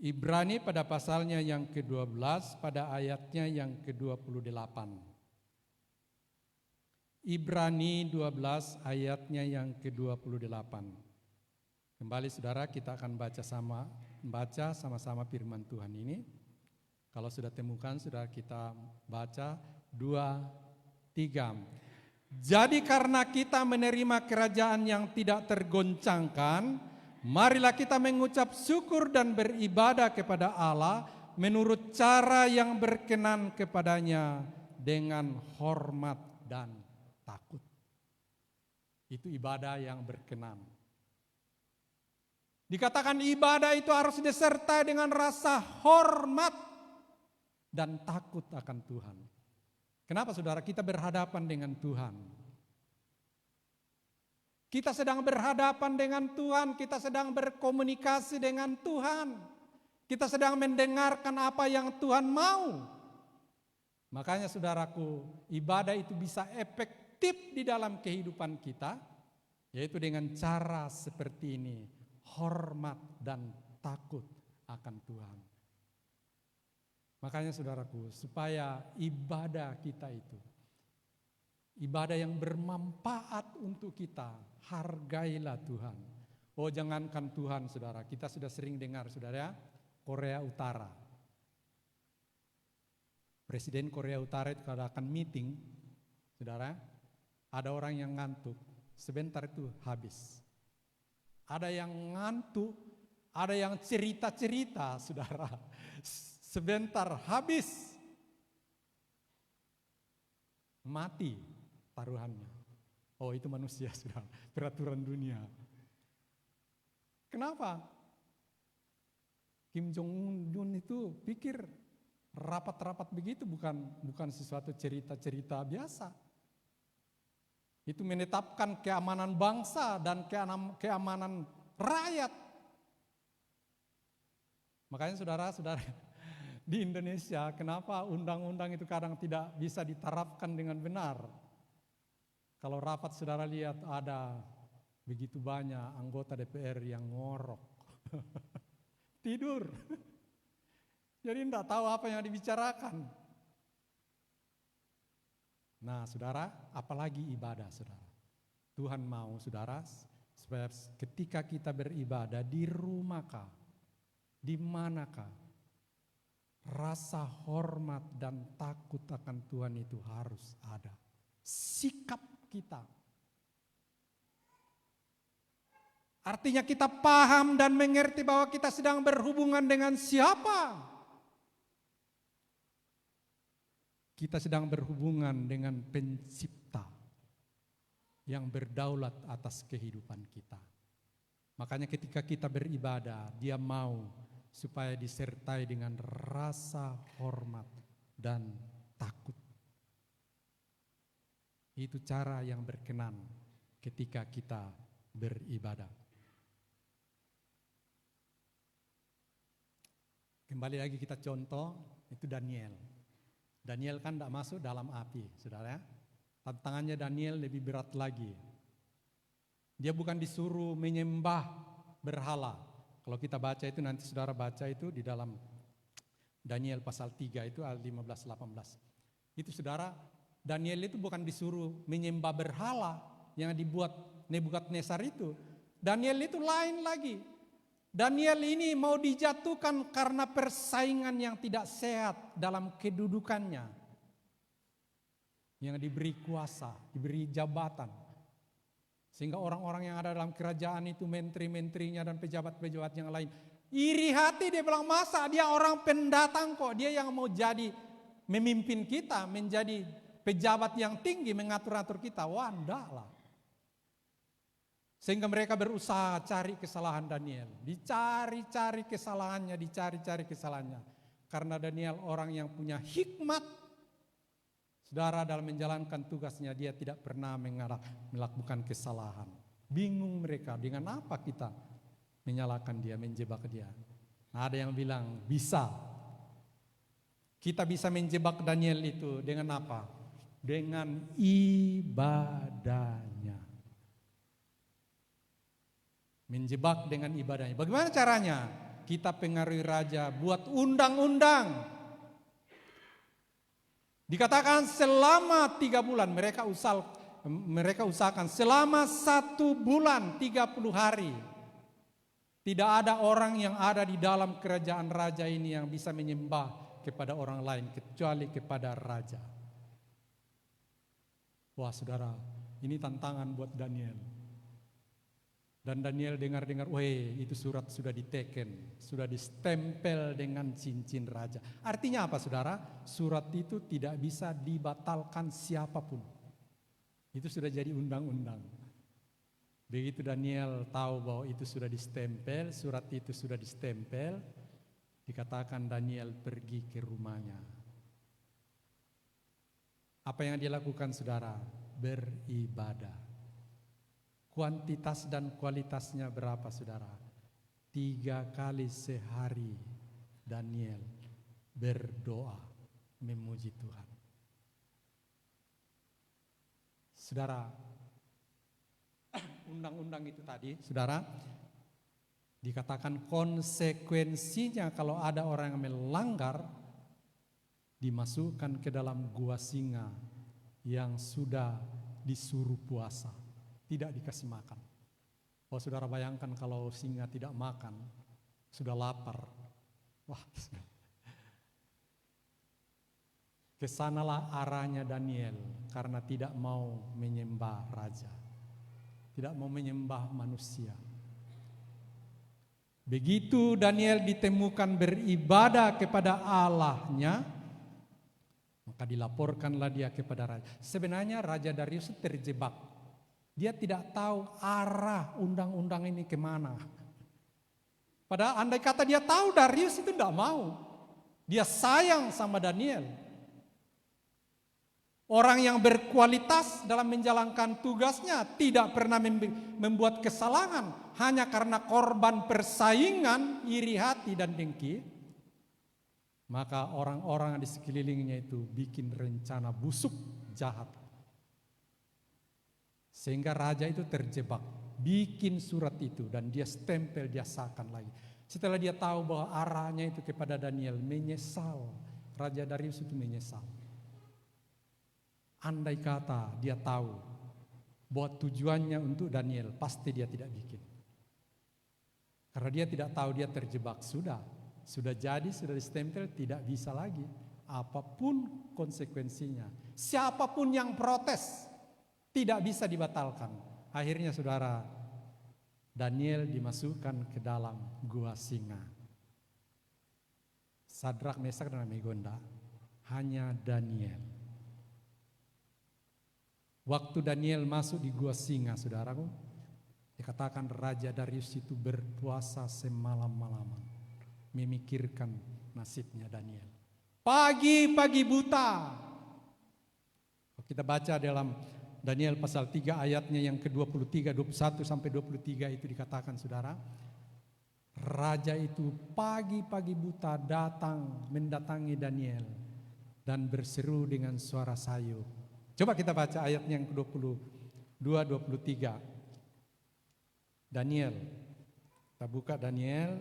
Ibrani pada pasalnya yang ke-12 pada ayatnya yang ke-28. Ibrani 12 ayatnya yang ke-28. Kembali saudara kita akan baca sama-sama firman Tuhan ini. Kalau sudah temukan sudah kita baca 2, 3. Jadi karena kita menerima kerajaan yang tidak tergoncangkan, marilah kita mengucap syukur dan beribadah kepada Allah menurut cara yang berkenan kepadanya dengan hormat dan takut. Itu ibadah yang berkenan. Dikatakan ibadah itu harus disertai dengan rasa hormat dan takut akan Tuhan. Kenapa saudara? Kita berhadapan dengan Tuhan. Kita sedang berhadapan dengan Tuhan, kita sedang berkomunikasi dengan Tuhan. Kita sedang mendengarkan apa yang Tuhan mau. Makanya saudaraku, ibadah itu bisa efektif di dalam kehidupan kita, yaitu dengan cara seperti ini, hormat dan takut akan Tuhan. Makanya saudaraku, supaya ibadah kita itu ibadah yang bermanfaat untuk kita, hargailah Tuhan. Oh jangankan Tuhan saudara, kita sudah sering dengar saudara, Korea Utara. Presiden Korea Utara itu kalau akan meeting, saudara, ada orang yang ngantuk, sebentar itu habis. Ada yang ngantuk, ada yang cerita-cerita saudara, sebentar habis. Mati taruhannya. Oh itu manusia sudah, peraturan dunia. Kenapa? Kim Jong-un itu pikir rapat-rapat begitu bukan sesuatu cerita-cerita biasa. Itu menetapkan keamanan bangsa dan keamanan rakyat. Makanya saudara-saudara, di Indonesia kenapa undang-undang itu kadang tidak bisa diterapkan dengan benar? Kalau rapat saudara lihat ada begitu banyak anggota DPR yang ngorok. Tidur. Jadi tidak tahu apa yang dibicarakan. Nah saudara, apalagi ibadah saudara. Tuhan mau saudara, supaya ketika kita beribadah di rumahkah, di manakah, rasa hormat dan takut akan Tuhan itu harus ada. Sikap kita. Artinya kita paham dan mengerti bahwa kita sedang berhubungan dengan siapa. Kita sedang berhubungan dengan Pencipta yang berdaulat atas kehidupan kita. Makanya ketika kita beribadah, Dia mau supaya disertai dengan rasa hormat dan takut. Itu cara yang berkenan ketika kita beribadah. Kembali lagi kita contoh, itu Daniel. Daniel kan tidak masuk dalam api, saudara. Tantangannya Daniel lebih berat lagi. Dia bukan disuruh menyembah berhala. Kalau kita baca itu, nanti saudara baca itu di dalam Daniel pasal 3 itu ayat 15-18. Itu saudara, Daniel itu bukan disuruh menyembah berhala yang dibuat Nebukadnezar itu. Daniel itu lain lagi. Daniel ini mau dijatuhkan karena persaingan yang tidak sehat dalam kedudukannya. Yang diberi kuasa, diberi jabatan. Sehingga orang-orang yang ada dalam kerajaan itu, menteri-menterinya dan pejabat-pejabat yang lain, iri hati, dia bilang, masa dia orang pendatang kok, dia yang mau jadi memimpin kita, menjadi pejabat yang tinggi, mengatur-atur kita. Wah, enggak lah. Sehingga mereka berusaha cari kesalahan Daniel. Dicari-cari kesalahannya. Karena Daniel orang yang punya hikmat. Saudara, dalam menjalankan tugasnya dia tidak pernah melakukan kesalahan. Bingung mereka, dengan apa kita menyalahkan dia, menjebak dia. Nah, ada yang bilang bisa. Kita bisa menjebak Daniel itu dengan apa? Dengan ibadahnya. Menjebak dengan ibadahnya. Bagaimana caranya? Kita pengaruhi raja buat undang-undang. Dikatakan selama 3 bulan mereka usahakan selama 1 bulan 30 hari. Tidak ada orang yang ada di dalam kerajaan raja ini yang bisa menyembah kepada orang lain kecuali kepada raja. Wah saudara, ini tantangan buat Daniel. Dan Daniel dengar-dengar, weh itu surat sudah diteken, sudah distempel dengan cincin raja. Artinya apa saudara? Surat itu tidak bisa dibatalkan siapapun. Itu sudah jadi undang-undang. Begitu Daniel tahu bahwa itu sudah distempel, surat itu sudah distempel, dikatakan Daniel pergi ke rumahnya. Apa yang dia lakukan saudara? Beribadah. Kuantitas dan kualitasnya berapa saudara? 3 kali sehari Daniel berdoa memuji Tuhan. Saudara, undang-undang itu tadi, saudara, dikatakan konsekuensinya kalau ada orang yang melanggar, dimasukkan ke dalam gua singa yang sudah disuruh puasa. Tidak dikasih makan. Oh saudara bayangkan kalau singa tidak makan, sudah lapar. Wah, kesanalah arahnya Daniel karena tidak mau menyembah raja. Tidak mau menyembah manusia. Begitu Daniel ditemukan beribadah kepada Allahnya, maka dilaporkanlah dia kepada raja. Sebenarnya Raja Darius terjebak. Dia tidak tahu arah undang-undang ini kemana. Padahal andai kata dia tahu, Darius itu tidak mau. Dia sayang sama Daniel. Orang yang berkualitas dalam menjalankan tugasnya tidak pernah membuat kesalahan hanya karena korban persaingan, iri hati dan dengki. Maka orang-orang di sekelilingnya itu bikin rencana busuk, jahat. Sehingga raja itu terjebak, bikin surat itu dan dia stempel, dia sahkan lagi. Setelah dia tahu bahwa arahnya itu kepada Daniel, menyesal. Raja Darius itu menyesal. Andai kata dia tahu bahwa tujuannya untuk Daniel, pasti dia tidak bikin. Karena dia tidak tahu dia terjebak, sudah jadi, sudah distempel, tidak bisa lagi. Apapun konsekuensinya, siapapun yang protes, tidak bisa dibatalkan. Akhirnya saudara, Daniel dimasukkan ke dalam gua singa. Sadrak, Mesak dan Abednego, hanya Daniel. Waktu Daniel masuk di gua singa, saudaraku, dikatakan Raja Darius itu berpuasa semalam-malaman, memikirkan nasibnya Daniel. Pagi-pagi buta. Kita baca dalam Daniel pasal 3 ayatnya yang ke-23, 21 sampai 23 itu dikatakan, saudara, raja itu pagi-pagi buta datang mendatangi Daniel dan berseru dengan suara sayu. Coba kita baca ayat yang ke-22, 23. Daniel. Kita buka Daniel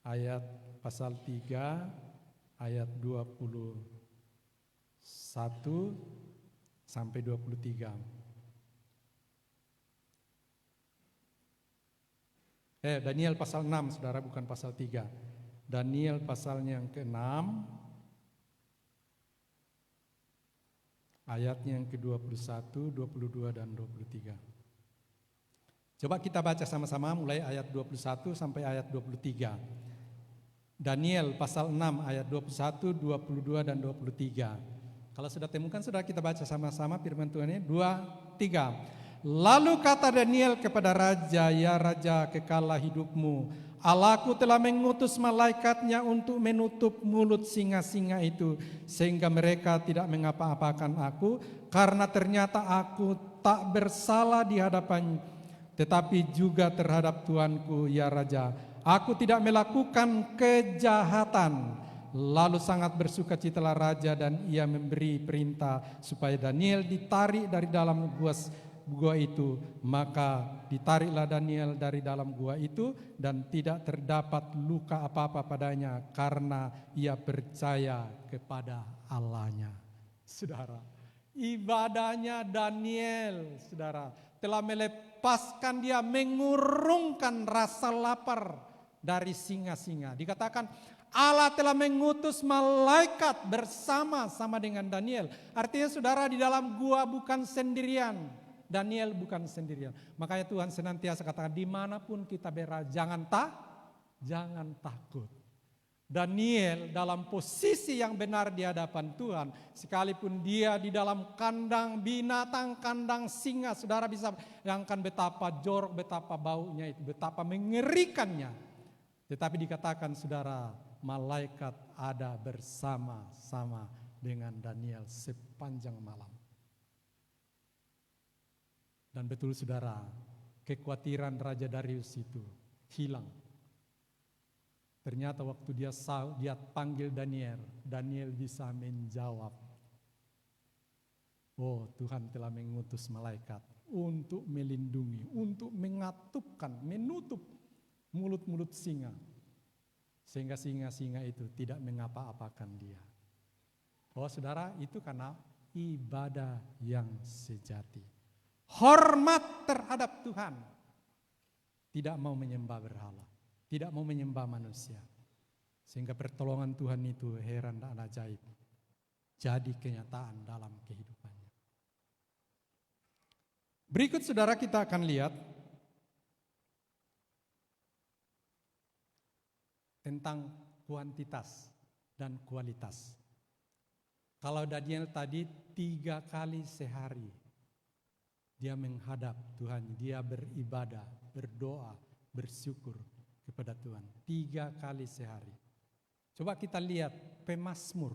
ayat pasal 3 ayat 21 sampai 23. Daniel pasal 6, saudara, bukan pasal 3. Daniel pasalnya yang ke-6 ayatnya yang ke-21, 22 dan 23. Coba kita baca sama-sama mulai ayat 21 sampai ayat 23. Daniel pasal 6 ayat 21, 22 dan 23. Kalau sudah temukan, sudah kita baca sama-sama firman Tuhan ini. 2, 3. Lalu kata Daniel kepada raja, ya raja, kekalah hidupmu. Allahku telah mengutus malaikatnya untuk menutup mulut singa-singa itu, sehingga mereka tidak mengapa-apakan aku, karena ternyata aku tak bersalah di hadapannya, tetapi juga terhadap Tuanku, ya raja. Aku tidak melakukan kejahatan. Lalu sangat bersukacitalah raja dan ia memberi perintah supaya Daniel ditarik dari dalam gua itu. Maka ditariklah Daniel dari dalam gua itu dan tidak terdapat luka apa-apa padanya karena ia percaya kepada Allahnya. Saudara, ibadahnya Daniel, saudara, telah melepaskan dia, mengurungkan rasa lapar dari singa-singa. Dikatakan Allah telah mengutus malaikat bersama-sama dengan Daniel. Artinya saudara, di dalam gua bukan sendirian. Daniel bukan sendirian. Makanya Tuhan senantiasa katakan, dimanapun kita berada, jangan takut. Daniel dalam posisi yang benar di hadapan Tuhan, sekalipun dia di dalam kandang binatang, kandang singa, saudara bisa bayangkan betapa jorok, betapa baunya itu, betapa mengerikannya. Tetapi dikatakan, saudara, malaikat ada bersama-sama dengan Daniel sepanjang malam. Dan betul saudara, kekhawatiran Raja Darius itu hilang. Ternyata waktu dia panggil Daniel, Daniel bisa menjawab. Oh, Tuhan telah mengutus malaikat untuk melindungi, untuk menutup mulut-mulut singa. Sehingga singa-singa itu tidak mengapa-apakan dia. Oh saudara, itu karena ibadah yang sejati. Hormat terhadap Tuhan. Tidak mau menyembah berhala. Tidak mau menyembah manusia. Sehingga pertolongan Tuhan itu heran dan ajaib. Jadi kenyataan dalam kehidupannya. Berikut saudara kita akan lihat tentang kuantitas dan kualitas. Kalau Daniel tadi 3 kali sehari dia menghadap Tuhan, dia beribadah, berdoa, bersyukur kepada Tuhan 3 kali sehari. Coba kita lihat pemazmur.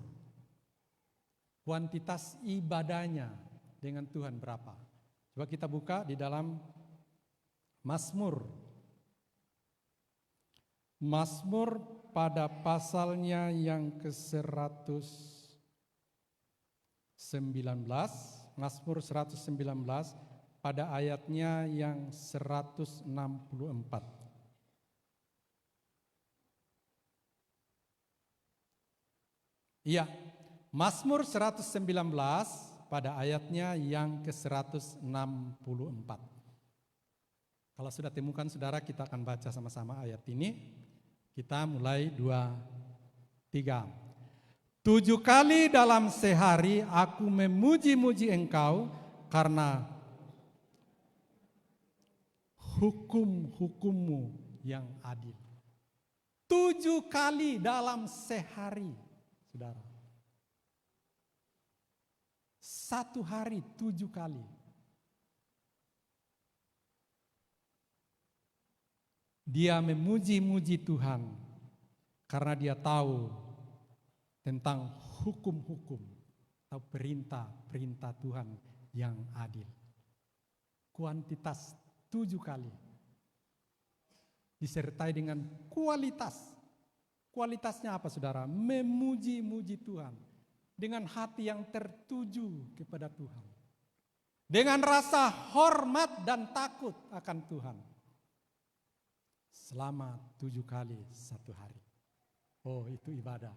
kuantitas ibadahnya dengan Tuhan berapa. Coba kita buka di dalam Mazmur. Mazmur pada pasalnya yang ke-119, Mazmur 119 pada ayatnya yang 164. Iya, Mazmur 119 pada ayatnya yang ke-164. Kalau sudah temukan saudara, kita akan baca sama-sama ayat ini. Kita mulai 2, 3. 7 kali dalam sehari aku memuji-muji Engkau karena hukum-hukum-Mu yang adil. 7 kali dalam sehari, saudara. 1 hari 7 kali. Dia memuji-muji Tuhan karena dia tahu tentang hukum-hukum atau perintah-perintah Tuhan yang adil. Kuantitas 7 kali disertai dengan kualitas. Kualitasnya apa saudara? Memuji-muji Tuhan dengan hati yang tertuju kepada Tuhan. Dengan rasa hormat dan takut akan Tuhan. Selama 7 kali 1 hari. Oh, itu ibadah.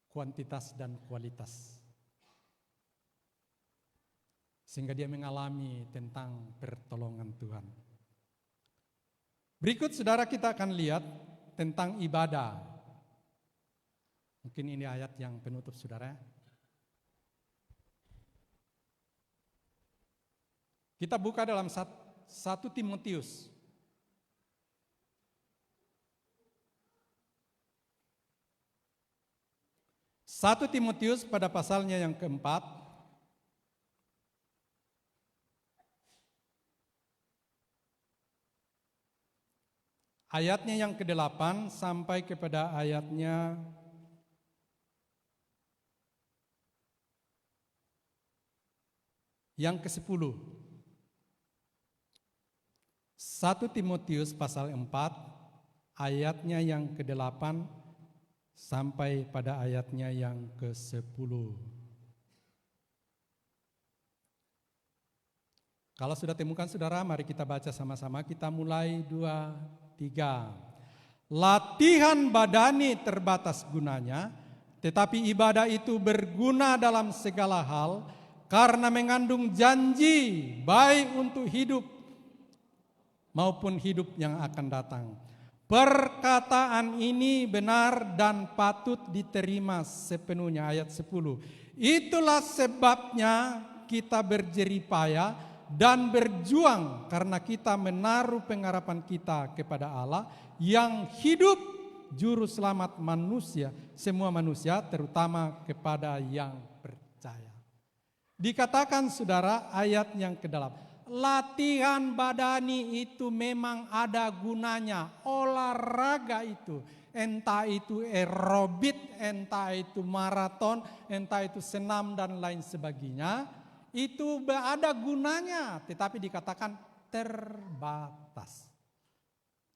Kuantitas dan kualitas. Sehingga dia mengalami tentang pertolongan Tuhan. Berikut saudara kita akan lihat tentang ibadah. Mungkin ini ayat yang penutup saudara. Kita buka dalam 1 Timotius. 1 Timotius pada pasalnya yang keempat. Ayatnya yang ke-8 sampai kepada ayatnya yang ke-10. 1 Timotius pasal 4 ayatnya yang ke-8 sampai pada ayatnya yang ke-10. Kalau sudah temukan saudara, mari kita baca sama-sama. Kita mulai 2, 3. Latihan badani terbatas gunanya, tetapi ibadah itu berguna dalam segala hal karena mengandung janji baik untuk hidup maupun hidup yang akan datang. Perkataan ini benar dan patut diterima sepenuhnya. Ayat 10. Itulah sebabnya kita berjeripaya dan berjuang karena kita menaruh pengharapan kita kepada Allah yang hidup, juru selamat manusia, semua manusia, terutama kepada yang percaya. Dikatakan saudara ayat yang ke-8. Latihan badani itu memang ada gunanya. Olahraga itu, entah itu aerobik, entah itu maraton, entah itu senam dan lain sebagainya, itu ada gunanya, tetapi dikatakan terbatas.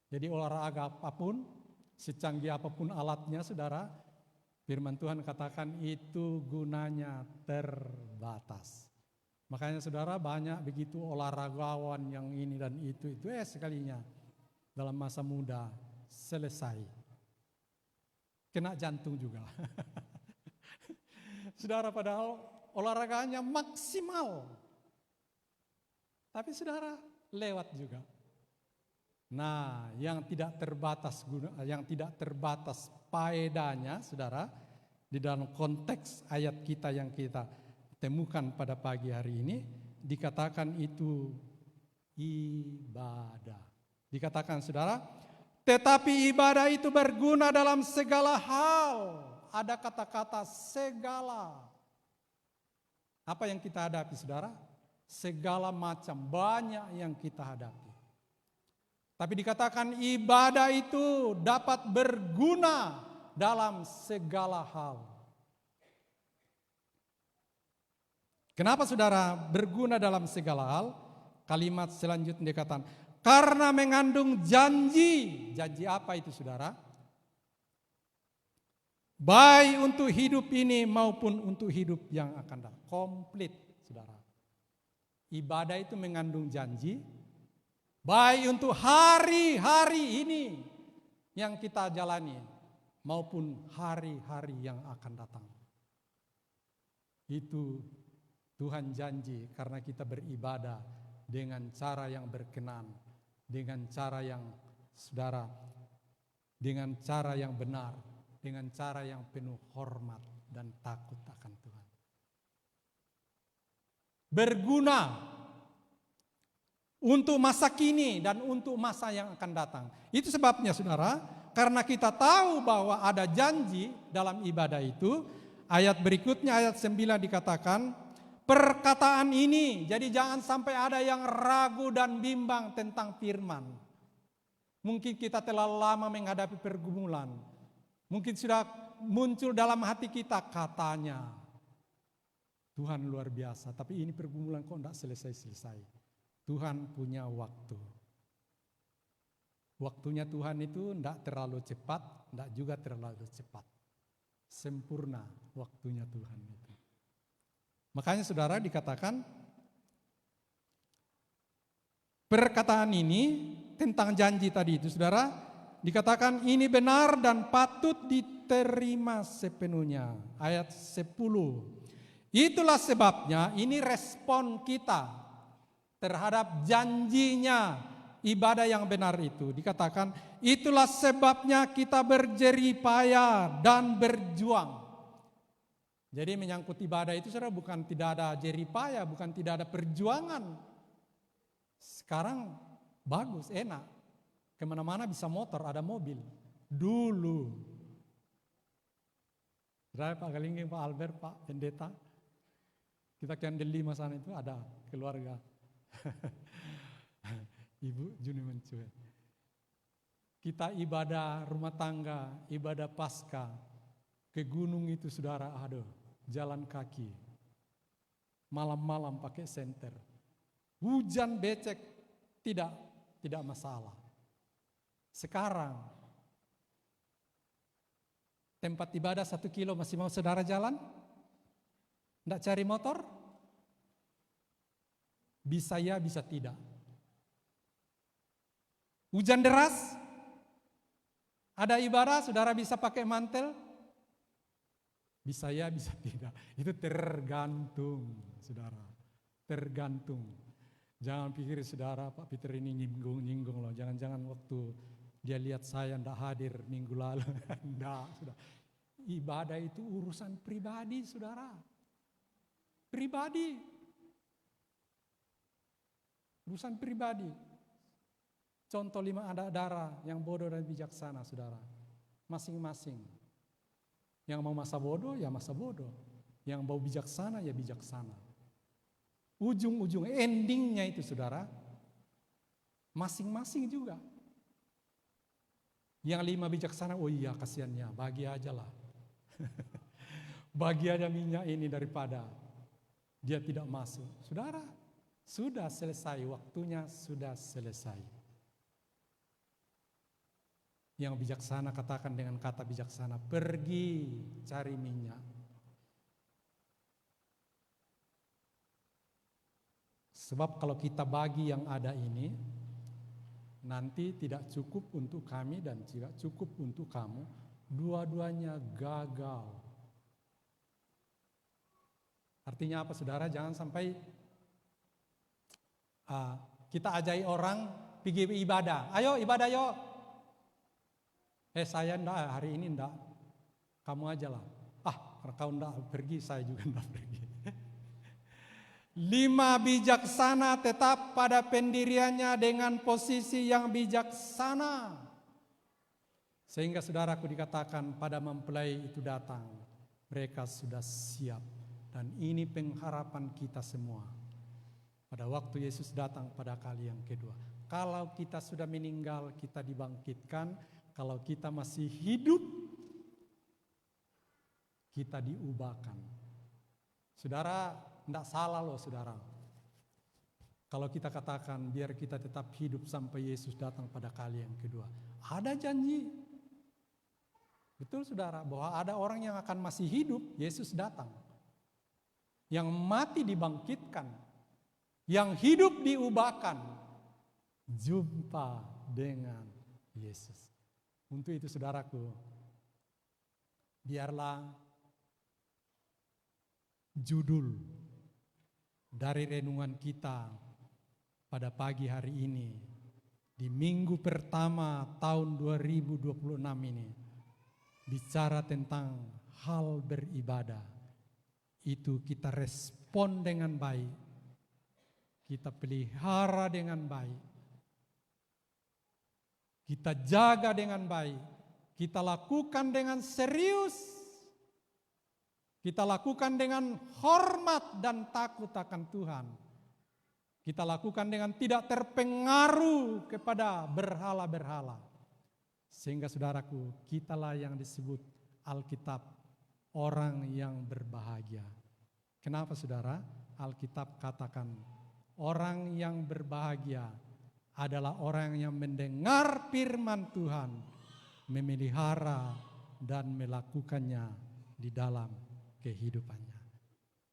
Jadi olahraga apapun, secanggih apapun alatnya saudara, firman Tuhan katakan itu gunanya terbatas. Makanya saudara banyak begitu olahragawan yang ini dan itu sekalinya dalam masa muda selesai. Kena jantung juga. Saudara padahal olahraganya maksimal. Tapi saudara lewat juga. Nah, yang tidak terbatas faedahnya saudara di dalam konteks ayat kita yang kita temukan pada pagi hari ini, dikatakan itu ibadah. Dikatakan saudara, tetapi ibadah itu berguna dalam segala hal. Ada kata-kata segala. Apa yang kita hadapi saudara? Segala macam, banyak yang kita hadapi. Tapi dikatakan ibadah itu dapat berguna dalam segala hal. Kenapa saudara berguna dalam segala hal? Kalimat selanjutnya dikatakan, karena mengandung janji. Janji apa itu saudara? Baik untuk hidup ini maupun untuk hidup yang akan datang. Komplit saudara. Ibadah itu mengandung janji. Baik untuk hari-hari ini yang kita jalani maupun hari-hari yang akan datang. Itu Tuhan janji karena kita beribadah dengan cara yang berkenan, dengan cara yang saudara, dengan cara yang benar, dengan cara yang penuh hormat dan takut akan Tuhan. Berguna untuk masa kini dan untuk masa yang akan datang. Itu sebabnya saudara, karena kita tahu bahwa ada janji dalam ibadah itu, ayat berikutnya ayat 9 dikatakan, perkataan ini, jadi jangan sampai ada yang ragu dan bimbang tentang firman. Mungkin kita terlalu lama menghadapi pergumulan. Mungkin sudah muncul dalam hati kita katanya, Tuhan luar biasa, tapi ini pergumulan kok tidak selesai-selesai. Tuhan punya waktu. Waktunya Tuhan itu tidak terlalu cepat, tidak juga terlalu cepat. Sempurna waktunya Tuhan itu. Makanya saudara dikatakan, perkataan ini tentang janji tadi itu saudara, dikatakan ini benar dan patut diterima sepenuhnya. Ayat 10. Itulah sebabnya ini respon kita terhadap janjinya ibadah yang benar itu. Dikatakan itulah sebabnya kita berjerih payah dan berjuang. Jadi menyangkut ibadah itu saudara bukan tidak ada jerih payah, bukan tidak ada perjuangan. Sekarang bagus, enak. Kemana-mana bisa motor, ada mobil. Dulu. Saudara Pak Galingging, Pak Albert, Pak Pendeta. Kita Candel 5 sana itu ada keluarga. Ibu Juni Mencuet. Kita ibadah rumah tangga, ibadah pasca ke gunung itu saudara, aduh, jalan kaki. Malam-malam pakai senter. Hujan becek tidak masalah. Sekarang tempat ibadah 1 kilo masih mau saudara jalan? Tidak cari motor? Bisa ya, bisa tidak. Hujan deras, ada ibadah, saudara bisa pakai mantel? Bisa ya, bisa tidak. Itu tergantung, saudara. Tergantung. Jangan pikir saudara, Pak Peter ini nyinggung loh. Jangan-jangan waktu dia lihat saya tidak hadir minggu lalu. Tidak, sudah. Ibadah itu urusan pribadi, saudara. Pribadi. Urusan pribadi. Contoh 5 ada darah yang bodoh dan bijaksana, saudara. Masing-masing. Yang mau masa bodoh, ya masa bodoh. Yang mau bijaksana, ya bijaksana. Ujung-ujung endingnya itu, saudara, masing-masing juga. Yang 5 bijaksana, oh iya kasihannya, bagi aja lah. Bagi aja minyak ini daripada dia tidak masuk. Saudara, sudah selesai, waktunya sudah selesai. Yang bijaksana katakan dengan kata bijaksana, pergi cari minyak. Sebab kalau kita bagi yang ada ini, nanti tidak cukup untuk kami dan tidak cukup untuk kamu, dua-duanya gagal. Artinya apa saudara? Jangan sampai kita ajai orang pergi ibadah. Ayo ibadah yuk. Saya enggak, hari ini enggak. Kamu aja lah. Kalau kau enggak pergi, saya juga enggak pergi. 5 bijaksana tetap pada pendiriannya dengan posisi yang bijaksana. Sehingga saudaraku dikatakan pada mempelai itu datang. Mereka sudah siap. Dan ini pengharapan kita semua. Pada waktu Yesus datang pada kali yang kedua. Kalau kita sudah meninggal, kita dibangkitkan. Kalau kita masih hidup, kita diubahkan. Saudara, Tidak salah loh saudara. Kalau kita katakan biar kita tetap hidup sampai Yesus datang pada kali yang kedua. Ada janji. Betul saudara, bahwa ada orang yang akan masih hidup, Yesus datang. Yang mati dibangkitkan. Yang hidup diubahkan. Jumpa dengan Yesus. Untuk itu saudaraku, biarlah judul dari renungan kita pada pagi hari ini, di minggu pertama tahun 2026 ini, bicara tentang hal beribadah. Itu kita respon dengan baik, kita pelihara dengan baik, kita jaga dengan baik, kita lakukan dengan serius, kita lakukan dengan hormat dan takut akan Tuhan. Kita lakukan dengan tidak terpengaruh kepada berhala-berhala. Sehingga saudaraku, kitalah yang disebut Alkitab orang yang berbahagia. Kenapa saudara? Alkitab katakan orang yang berbahagia adalah orang yang mendengar firman Tuhan, memelihara dan melakukannya di dalam kehidupannya.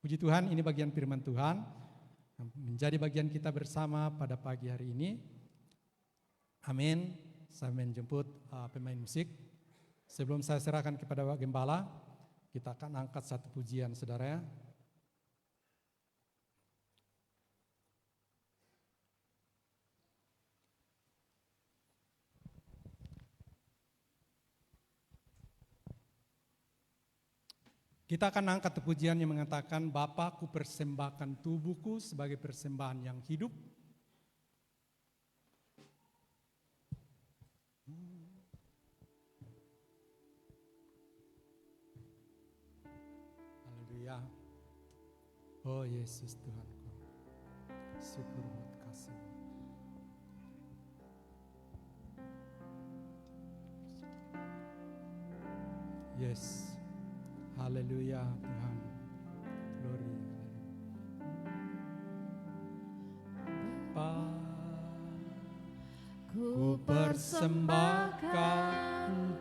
Puji Tuhan, ini bagian firman Tuhan menjadi bagian kita bersama pada pagi hari ini. Amin. Saya menjemput pemain musik. Sebelum saya serahkan kepada Pak Gembala, kita akan angkat satu pujian saudara ya. Kita akan angkat pujian yang mengatakan, Bapa, ku persembahkan tubuhku sebagai persembahan yang hidup. Haleluya. Oh Yesus Tuhanku, syukur buat kasih. Yes. Haleluya Tuhan, glory. Bapa, ku persembahkan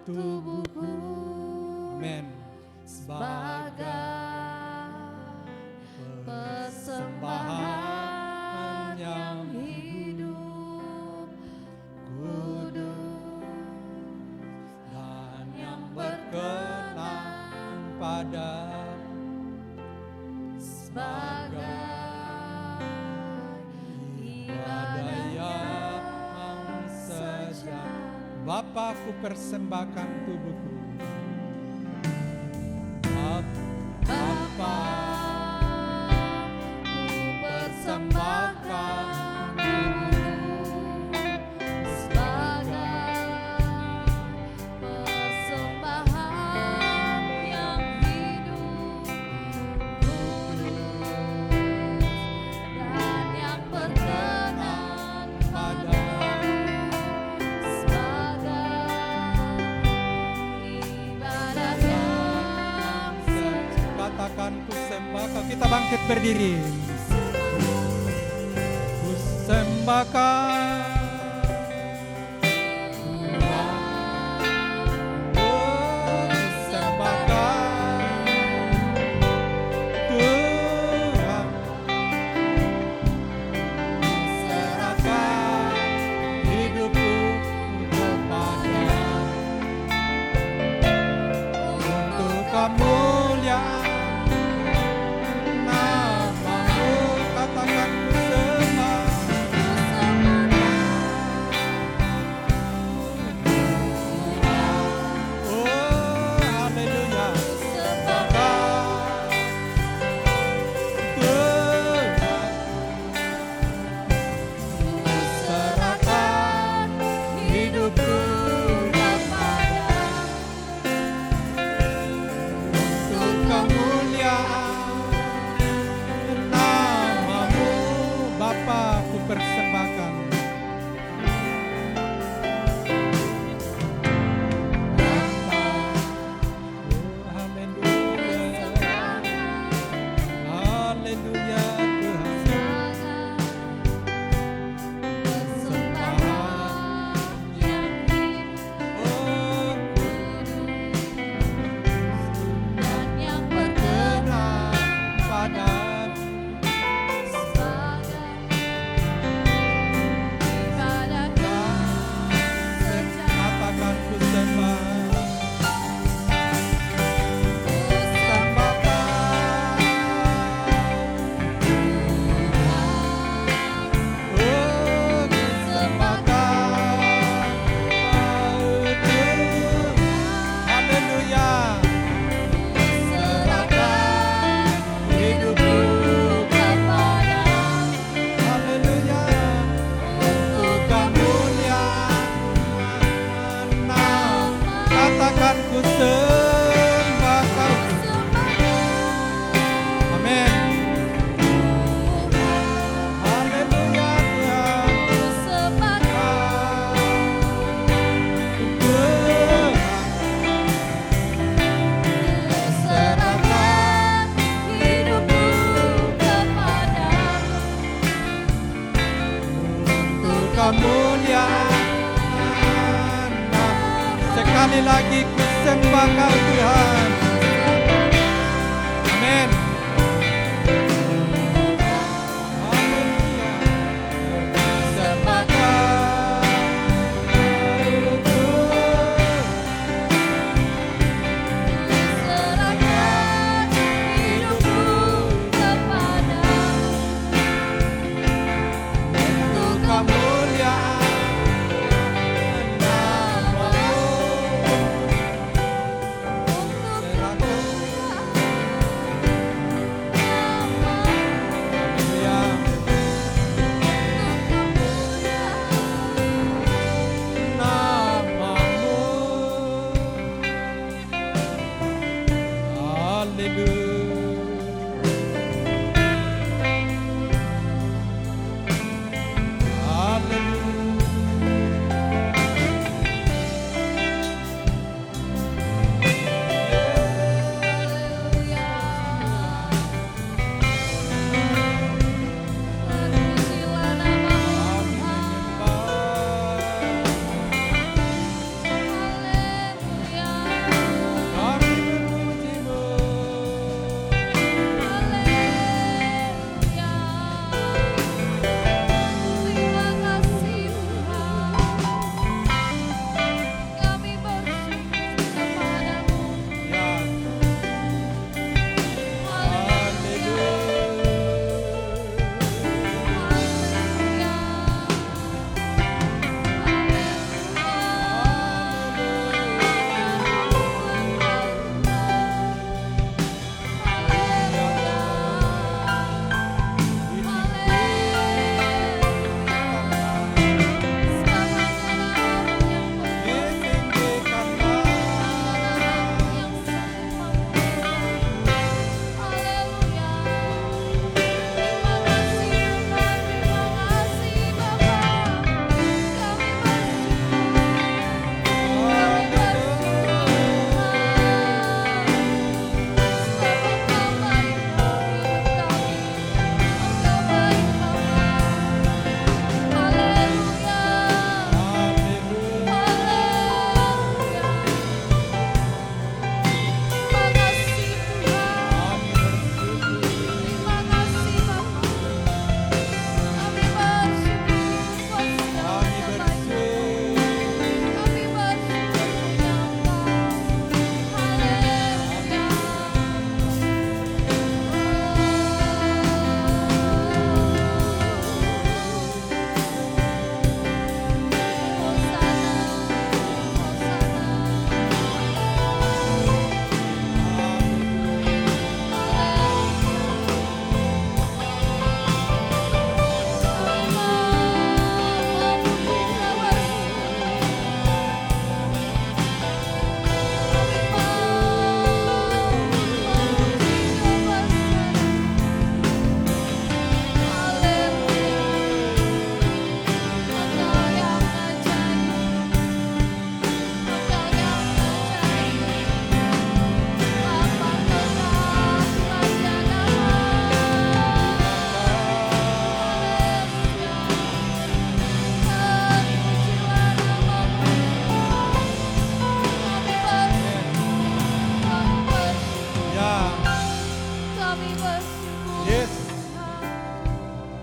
tubuhku, amen, sebagai persembahan yang hidup, kudus dan yang berkenan pada sebagai ibadah yang sejati. Bapa, ku persembahkan tubuhku. Bapa, ku persembahkan kita bangkit berdiri. Ku sembahkan, Tuhan, serahkan hidupku kepada untuk kemuliaan. Katakan ku sembah. Sekali lagi kusembahkan Tuhan. Amin. Haleluya. Kusembahkan hidupku. Serahkan hidupku kepadamu Untuk kemuliaan namamu.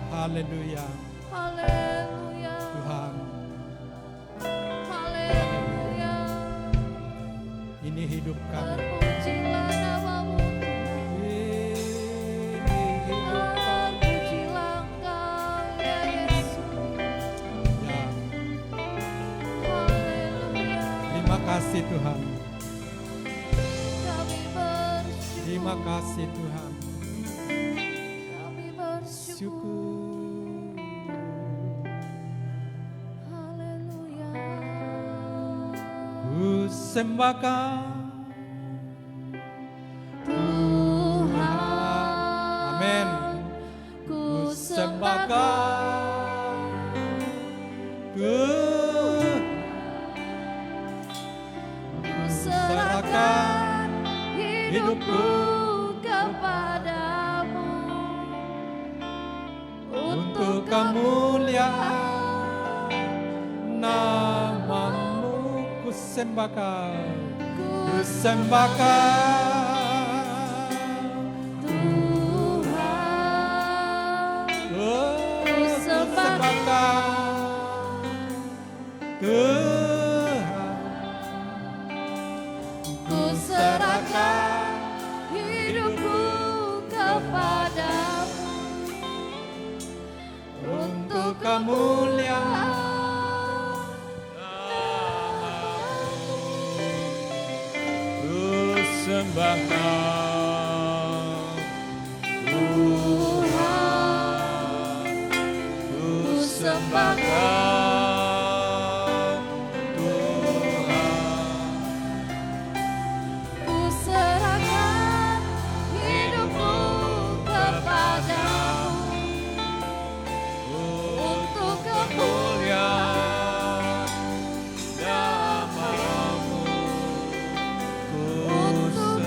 Haleluya. Haleluya. Tuhan, Haleluya. ini hidup kami. Terpujilah namamu Tuhan. Ini hidup kami. Terpujilah Engkau ya Yesus. Ya, Haleluya. terima kasih Tuhan. Kami bersyukur. Terima kasih Tuhan. Kami bersyukur. Syukur. Haleluya. Ku sembahkan Tuhan. Amin. Ku Sembahkan ku serahkan hidupku kepadamu untuk kemuliaan namamu. Ku persembahkan Tuhan, ku serahkan hidupku kepadamu untuk kemuliaan ku serahkan hidupku kepadamu untuk kemuliaan namamu untuk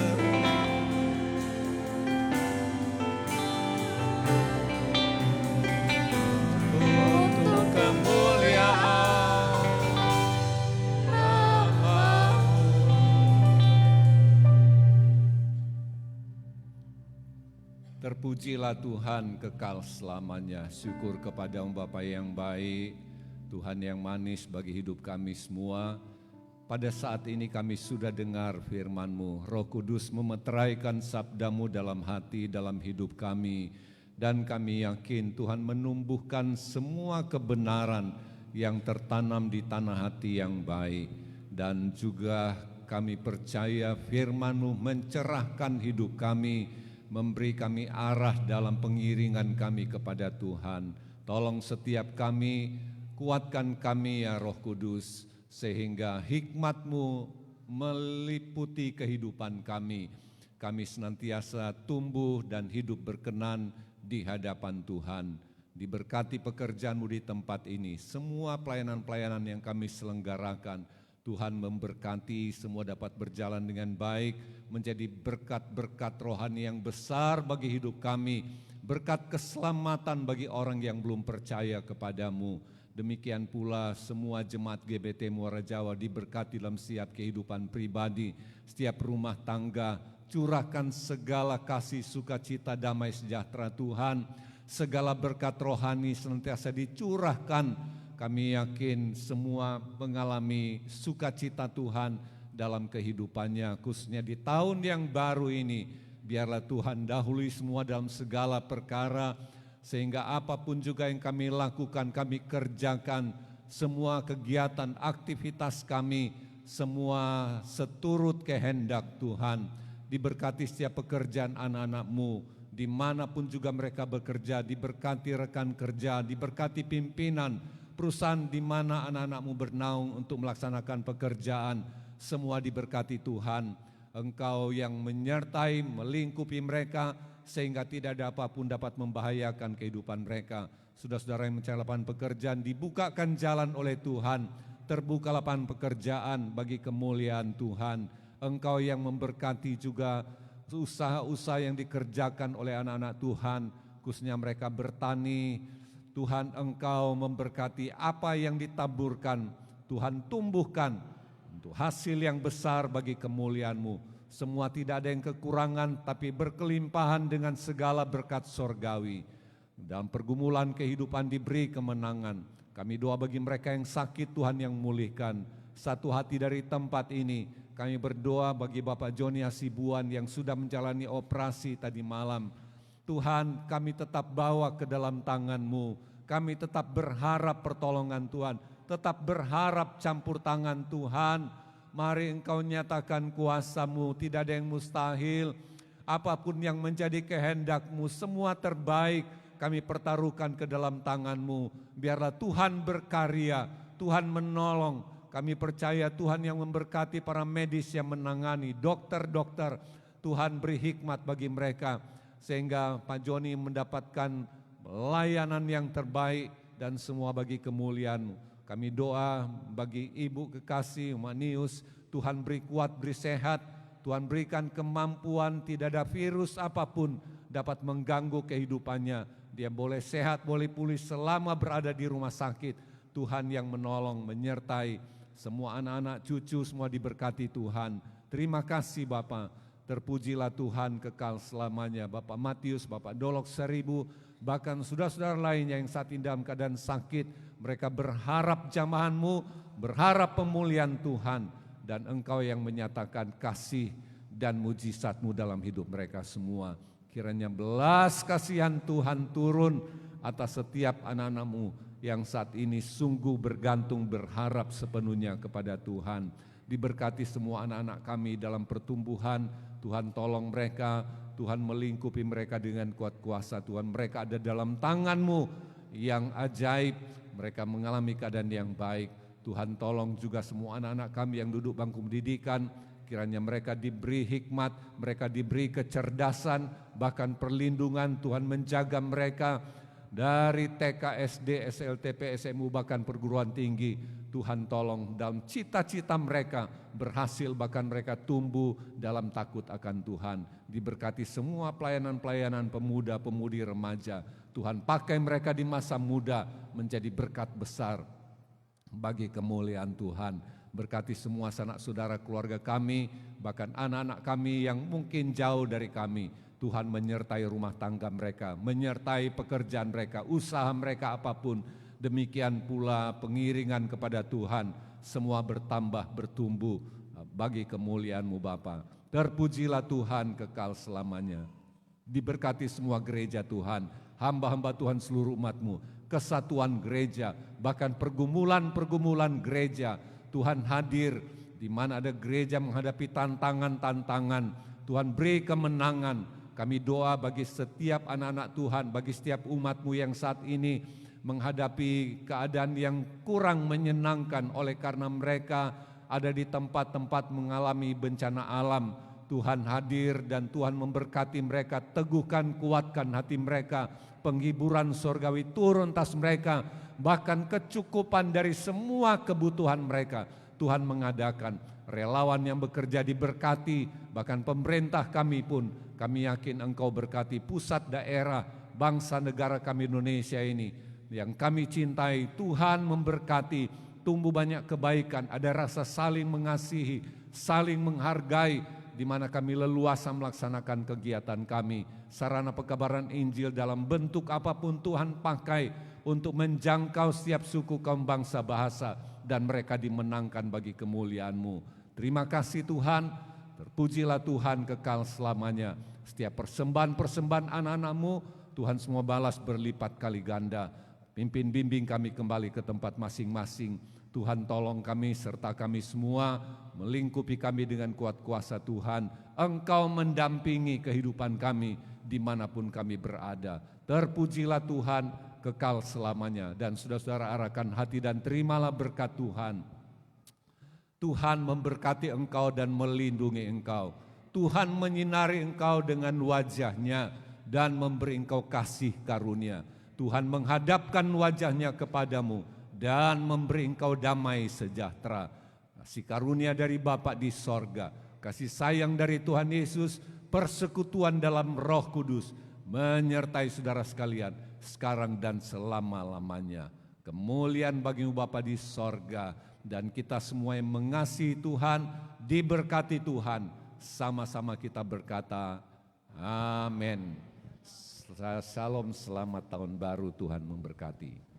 Terpujilah Tuhan kekal selamanya. Syukur kepada Bapa yang baik, Tuhan yang manis bagi hidup kami semua. Pada saat ini kami sudah dengar firman-Mu. Roh Kudus memeteraikan sabda-Mu dalam hati, dalam hidup kami. Dan kami yakin Tuhan menumbuhkan semua kebenaran yang tertanam di tanah hati yang baik. Dan juga kami percaya firman-Mu mencerahkan hidup kami, memberi kami arah dalam pengiringan kami kepada Tuhan. Tolong setiap kami, kuatkan kami ya Roh Kudus, sehingga hikmat-Mu meliputi kehidupan kami. Kami senantiasa tumbuh dan hidup berkenan di hadapan Tuhan. Diberkati pekerjaan-Mu di tempat ini, semua pelayanan-pelayanan yang kami selenggarakan, Tuhan memberkati semua dapat berjalan dengan baik, menjadi berkat-berkat rohani yang besar bagi hidup kami, berkat keselamatan bagi orang yang belum percaya kepadamu. Demikian pula semua jemaat GBT Muara Jawa diberkati dalam setiap kehidupan pribadi, setiap rumah tangga. Curahkan segala kasih, sukacita, damai, sejahtera Tuhan, segala berkat rohani senantiasa dicurahkan. Kami yakin semua mengalami sukacita Tuhan dalam kehidupannya, khususnya di tahun yang baru ini. Biarlah Tuhan dahului semua dalam segala perkara, sehingga apapun juga yang kami lakukan, kami kerjakan, semua kegiatan, aktivitas kami, semua seturut kehendak Tuhan. Diberkati setiap pekerjaan anak-anak-Mu, dimanapun juga mereka bekerja, diberkati rekan kerja, diberkati pimpinan, perusahaan di mana anak-anak-Mu bernaung untuk melaksanakan pekerjaan, semua diberkati Tuhan. Engkau yang menyertai, melingkupi mereka, sehingga tidak ada apapun dapat membahayakan kehidupan mereka. Saudara-saudara yang mencari lapangan pekerjaan, dibukakan jalan oleh Tuhan, terbuka lapangan pekerjaan bagi kemuliaan Tuhan. Engkau yang memberkati juga usaha-usaha yang dikerjakan oleh anak-anak Tuhan, khususnya mereka bertani. Tuhan, Engkau memberkati apa yang ditaburkan, Tuhan tumbuhkan untuk hasil yang besar bagi kemuliaan-Mu. Semua tidak ada yang kekurangan, tapi berkelimpahan dengan segala berkat sorgawi. Dalam pergumulan kehidupan diberi kemenangan. Kami doa bagi mereka yang sakit, Tuhan yang memulihkan. Satu hati dari tempat ini, kami berdoa bagi Bapak Joni Hasibuan yang sudah menjalani operasi tadi malam. Tuhan, kami tetap bawa ke dalam tangan-Mu. Kami tetap berharap pertolongan Tuhan, tetap berharap campur tangan Tuhan. Mari Engkau nyatakan kuasa-Mu, tidak ada yang mustahil. Apapun yang menjadi kehendak-Mu, semua terbaik kami pertaruhkan ke dalam tangan-Mu. Biarlah Tuhan berkarya, Tuhan menolong. Kami percaya Tuhan yang memberkati para medis yang menangani, dokter-dokter. Tuhan beri hikmat bagi mereka, sehingga Pak Joni mendapatkan layanan yang terbaik dan semua bagi kemuliaan-Mu. Kami doa bagi Ibu kekasih Manius, Tuhan beri kuat, beri sehat, Tuhan berikan kemampuan, tidak ada virus apapun dapat mengganggu kehidupannya. Dia boleh sehat, boleh pulih selama berada di rumah sakit. Tuhan yang menolong, menyertai semua anak-anak cucu semua diberkati Tuhan. Terima kasih Bapa, terpujilah Tuhan kekal selamanya. Bapak Matius, Bapak Dolok 1000, bahkan saudara-saudara lainnya yang saat ini dalam keadaan sakit, mereka berharap jamahan-Mu, berharap pemulihan Tuhan, dan Engkau yang menyatakan kasih dan mujizat-Mu dalam hidup mereka semua. Kiranya belas kasihan Tuhan turun atas setiap anak-anak-Mu yang saat ini sungguh bergantung berharap sepenuhnya kepada Tuhan. Diberkati semua anak-anak kami dalam pertumbuhan, Tuhan tolong mereka, Tuhan melingkupi mereka dengan kuat kuasa, Tuhan mereka ada dalam tangan-Mu yang ajaib, mereka mengalami keadaan yang baik. Tuhan tolong juga semua anak-anak kami yang duduk bangku pendidikan, kiranya mereka diberi hikmat, mereka diberi kecerdasan, bahkan perlindungan. Tuhan menjaga mereka dari TK, SD, SLTP, SMU, bahkan perguruan tinggi. Tuhan tolong dalam cita-cita mereka berhasil, bahkan mereka tumbuh dalam takut akan Tuhan. Diberkati semua pelayanan-pelayanan pemuda-pemudi remaja. Tuhan pakai mereka di masa muda menjadi berkat besar bagi kemuliaan Tuhan. Berkati semua sanak saudara keluarga kami, bahkan anak-anak kami yang mungkin jauh dari kami. Tuhan menyertai rumah tangga mereka, menyertai pekerjaan mereka, usaha mereka apapun. Demikian pula pengiringan kepada Tuhan, semua bertambah, bertumbuh bagi kemuliaan-Mu Bapa. Terpujilah Tuhan kekal selamanya. Diberkati semua gereja Tuhan, hamba-hamba Tuhan seluruh umat-Mu, kesatuan gereja, bahkan pergumulan-pergumulan gereja. Tuhan hadir di mana ada gereja menghadapi tantangan-tantangan. Tuhan beri kemenangan. Kami doa bagi setiap anak-anak Tuhan, bagi setiap umat-Mu yang saat ini menghadapi keadaan yang kurang menyenangkan oleh karena mereka ada di tempat-tempat mengalami bencana alam. Tuhan hadir dan Tuhan memberkati mereka, teguhkan, kuatkan hati mereka, penghiburan surgawi turun atas mereka, bahkan kecukupan dari semua kebutuhan mereka. Tuhan mengadakan relawan yang bekerja diberkati, bahkan pemerintah kami pun, kami yakin Engkau berkati pusat daerah, bangsa negara kami Indonesia ini, yang kami cintai. Tuhan memberkati, tumbuh banyak kebaikan, ada rasa saling mengasihi, saling menghargai, di mana kami leluasa melaksanakan kegiatan kami. Sarana pekabaran Injil dalam bentuk apapun Tuhan pakai untuk menjangkau setiap suku, kaum, bangsa, bahasa, dan mereka dimenangkan bagi kemuliaan-Mu. Terima kasih Tuhan, terpujilah Tuhan kekal selamanya. Setiap persembahan-persembahan anak-anak-Mu, Tuhan semua balas berlipat kali ganda. Pimpin bimbing kami kembali ke tempat masing-masing. Tuhan tolong kami serta kami semua, melingkupi kami dengan kuat kuasa Tuhan. Engkau mendampingi kehidupan kami dimanapun kami berada. Terpujilah Tuhan kekal selamanya. Dan saudara-saudara arahkan hati dan terimalah berkat Tuhan. Tuhan memberkati engkau dan melindungi engkau. Tuhan menyinari engkau dengan wajah-Nya dan memberi engkau kasih karunia. Tuhan menghadapkan wajah-Nya kepadamu dan memberi engkau damai sejahtera. Kasih karunia dari Bapa di sorga, kasih sayang dari Tuhan Yesus, persekutuan dalam Roh Kudus menyertai saudara sekalian sekarang dan selama-lamanya. Kemuliaan bagimu Bapa di sorga, dan kita semua yang mengasihi Tuhan, diberkati Tuhan. Sama-sama kita berkata, amin. Shalom, selamat tahun baru, Tuhan memberkati.